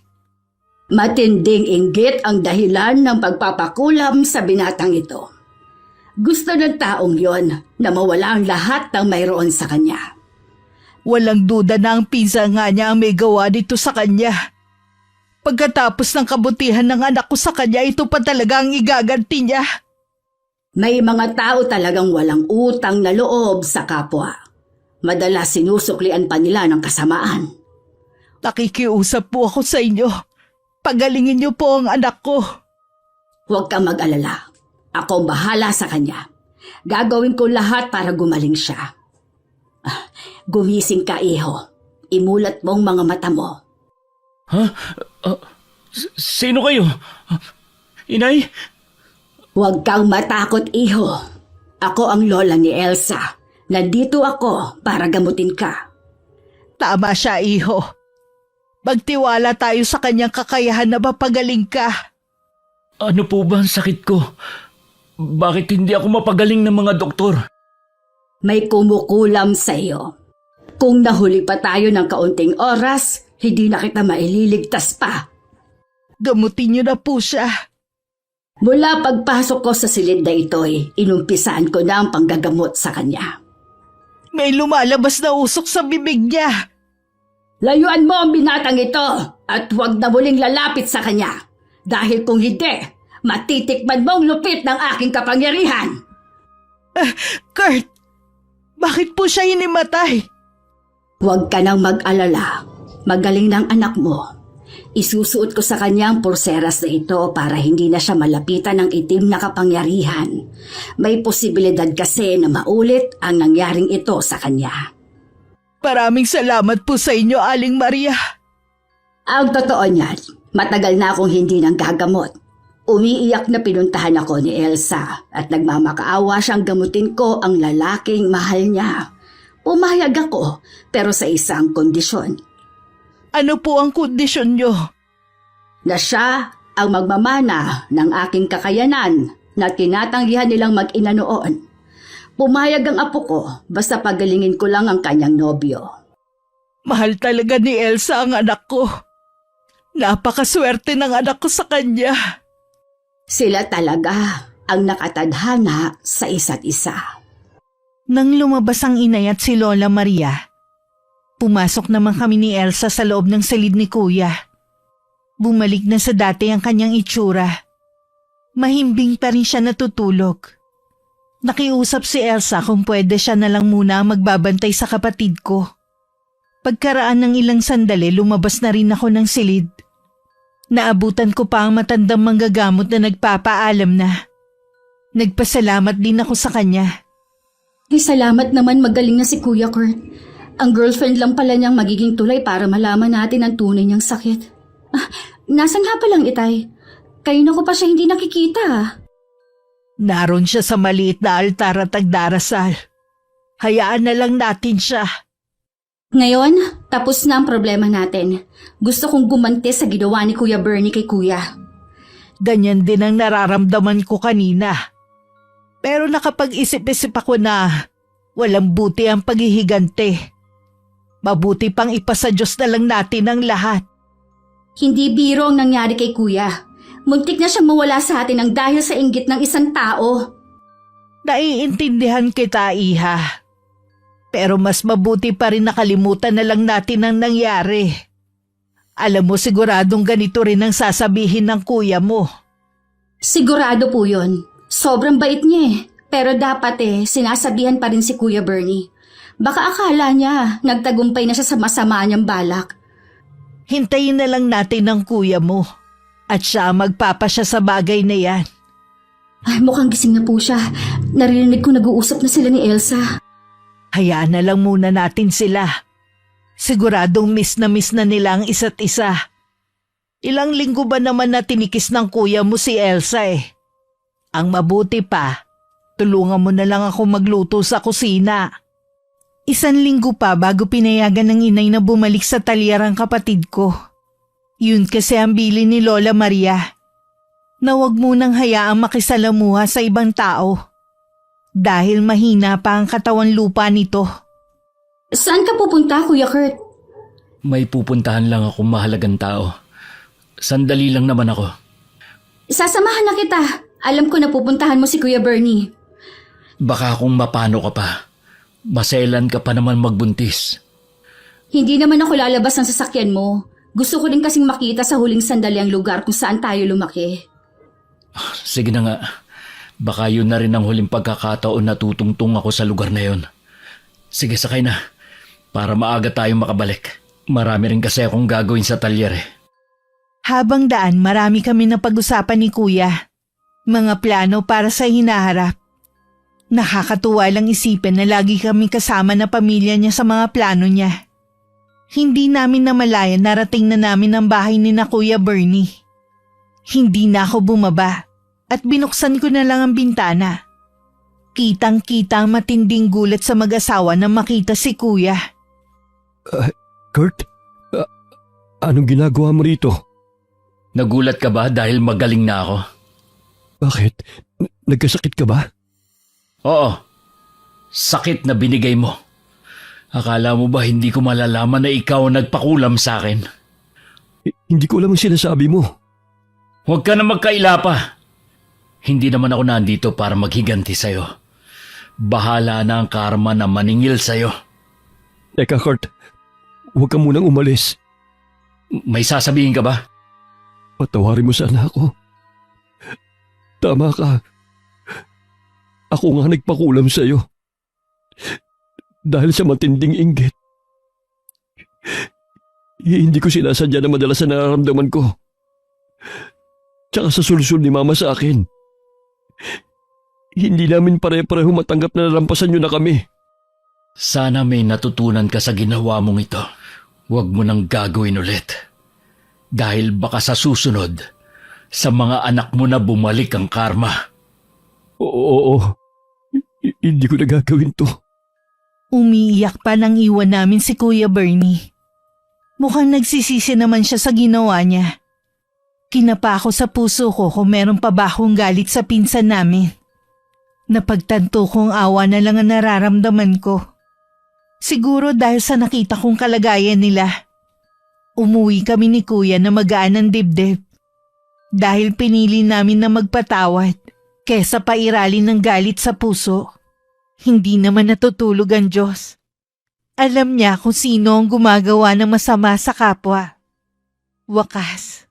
Matinding inggit ang dahilan ng pagpapakulam sa binatang ito. Gusto ng taong yon na mawala ang lahat ng mayroon sa kanya. Walang duda na ang pinsa nga niya ang may gawa dito sa kanya. Pagkatapos ng kabutihan ng anak ko sa kanya, ito pa talaga ang igaganti niya. May mga tao talagang walang utang na loob sa kapwa. Madalas sinusuklian pa nila ng kasamaan. Nakikiusap po ako sa inyo. Pagalingin niyo po ang anak ko. Huwag kang mag-alala. Ako ang bahala sa kanya. Gagawin ko lahat para gumaling siya. Gumising ka, iho. Imulat mong mga mata mo. Ha? Sino kayo? Inay? Huwag kang matakot, iho. Ako ang lola ni Elsa. Nandito ako para gamutin ka. Tama siya, iho. Magtiwala tayo sa kanyang kakayahan na mapagaling ka. Ano po ba ang sakit ko? Bakit hindi ako mapagaling ng mga doktor? May kumukulam sa iyo. Kung nahuli pa tayo ng kaunting oras, hindi na kita maililigtas pa. Gamutin niyo na po siya. Mula pagpasok ko sa silid na ito'y inumpisaan ko na ang panggagamot sa kanya. May lumalabas na usok sa bibig niya. Layuan mo ang binatang ito at huwag na muling lalapit sa kanya. Dahil kung hindi, matitikman mo ang lupit ng aking kapangyarihan. Kurt, bakit po siya hinimatay? Huwag ka nang mag-alala. Magaling ng anak mo. Isusuot ko sa kanya ang pulseras na ito para hindi na siya malapitan ng itim na kapangyarihan. May posibilidad kasi na maulit ang nangyaring ito sa kanya. Maraming salamat po sa inyo, Aling Maria. Ang totoo niyan, matagal na akong hindi nang gagamot. Umiiyak na pinuntahan ako ni Elsa at nagmamakaawa siyang gamutin ko ang lalaking mahal niya. Pumayag ako pero sa isang kondisyon. Ano po ang kondisyon niyo? Na siya ang magmamana ng aking kakayanan na tinatanggihan nilang mag-ina noon. Pumayag ang apo ko basta pagalingin ko lang ang kanyang nobyo. Mahal talaga ni Elsa ang anak ko. Napakaswerte ng anak ko sa kanya. Sila talaga ang nakatadhana sa isa't isa. Nang lumabas ang inay at si Lola Maria, pumasok naman kami ni Elsa sa loob ng silid ni Kuya. Bumalik na sa dati ang kanyang itsura. Mahimbing pa rin siya natutulog. Nakiusap si Elsa kung pwede siya na lang muna magbabantay sa kapatid ko. Pagkaraan ng ilang sandali, lumabas na rin ako ng silid. Naabutan ko pa ang matandang manggagamot na nagpapaalam na. Nagpasalamat din ako sa kanya. Salamat naman, magaling na si Kuya Kurt. Ang girlfriend lang pala niyang magiging tulay para malaman natin ang tunay niyang sakit. Nasaan nga palang itay? Kayo na ko pa siya hindi nakikita. Naroon siya sa maliit na altar at nagdarasal. Hayaan na lang natin siya. Ngayon, tapos na ang problema natin. Gusto kong gumanti sa ginawa ni Kuya Bernie kay Kuya. Ganyan din ang nararamdaman ko kanina. Pero nakapag-isip-isip ako na walang buti ang paghihigante. Mabuti pang ipasa Diyos na lang natin ang lahat. Hindi biro ang nangyari kay Kuya. Muntik na siyang mawala sa atin ng dahil sa inggit ng isang tao. Naiintindihan kita, Iha. Pero mas mabuti pa rin nakalimutan na lang natin ang nangyari. Alam mo siguradong ganito rin ang sasabihin ng kuya mo. Sigurado po yun. Sobrang bait niya eh. Pero dapat sinasabihan pa rin si Kuya Bernie. Baka akala niya nagtagumpay na siya sa masama niyang balak. Hintayin na lang natin ang kuya mo. At siya magpapasya sa bagay na yan. Ay, mukhang gising na po siya. Narinig ko nag-uusap na sila ni Elsa. Hayaan na lang muna natin sila. Siguradong miss na nila ang isa't isa. Ilang linggo ba naman na tinikis ng kuya mo si Elsa eh. Ang mabuti pa, tulungan mo na lang ako magluto sa kusina. 1 linggo pa bago pinayagan ng inay na bumalik sa talyer ang kapatid ko. Yun kasi ang bili ni Lola Maria. na huwag munang hayaang makisalamuha sa ibang tao dahil mahina pa ang katawan lupa nito. Saan ka pupunta, Kuya Kurt? May pupuntahan lang akong mahalagang tao. Sandali lang naman ako. Sasamahan na kita. Alam ko na pupuntahan mo si Kuya Bernie. Baka kung mapano ka pa. Maselan ka pa naman magbuntis. Hindi naman ako lalabas ng sasakyan mo. Gusto ko rin kasing makita sa huling sandali ang lugar kung saan tayo lumaki. Sige na nga. Baka yun na rin ang huling pagkakataon na tutungtong ako sa lugar na yun. Sige, sakay na. Para maaga tayong makabalik. Marami rin kasi akong gagawin sa talyer eh. Habang daan, marami kami na pag-usapan ni Kuya. Mga plano para sa hinaharap. Nakakatuwa lang isipin na lagi kami kasama na pamilya niya sa mga plano niya. Hindi namin namalayan narating na namin ang bahay ni na Kuya Bernie. Hindi na ako bumaba at binuksan ko na lang ang bintana. Kitang-kita ang matinding gulat sa mag-asawa na makita si Kuya. Kurt, anong ginagawa mo rito? Nagulat ka ba dahil magaling na ako? Bakit? Nagkasakit ka ba? Oo. Sakit na binigay mo. Akala mo ba hindi ko malalaman na ikaw ang nagpakulam sa akin? Hindi ko alam ang sinasabi mo. Huwag ka na magkaila pa. Hindi naman ako nandito para maghiganti sa'yo. Bahala na ang karma na maningil sa'yo. Teka, Kurt. Huwag ka munang umalis. May sasabihin ka ba? Patawarin mo sana ako. Tama ka. Ako nga nagpakulam sa'yo. Dahil sa matinding inggit. Hindi ko sinasadya na madala sa nararamdaman ko. Tsaka sa sulsul ni Mama sa akin. Hindi namin pare-pareho matanggap na nalampasan nyo na kami. Sana may natutunan ka sa ginawa mong ito. Huwag mo nang gagawin ulit. Dahil baka sa susunod, sa mga anak mo na bumalik ang karma. Oo. Hindi ko na gagawin to. Umiiyak pa nang iwan namin si Kuya Bernie. Mukhang nagsisisi naman siya sa ginawa niya. Kinapa ako sa puso ko kung meron pa ba akong galit sa pinsan namin. Napagtanto kong awa na lang ang nararamdaman ko. Siguro dahil sa nakita kong kalagayan nila. Umuwi kami ni Kuya na magaan ang dibdib. Dahil pinili namin na magpatawad kesa pairalin ng galit sa puso. Hindi naman natutulog ang Diyos. Alam niya kung sino ang gumagawa ng masama sa kapwa. Wakas,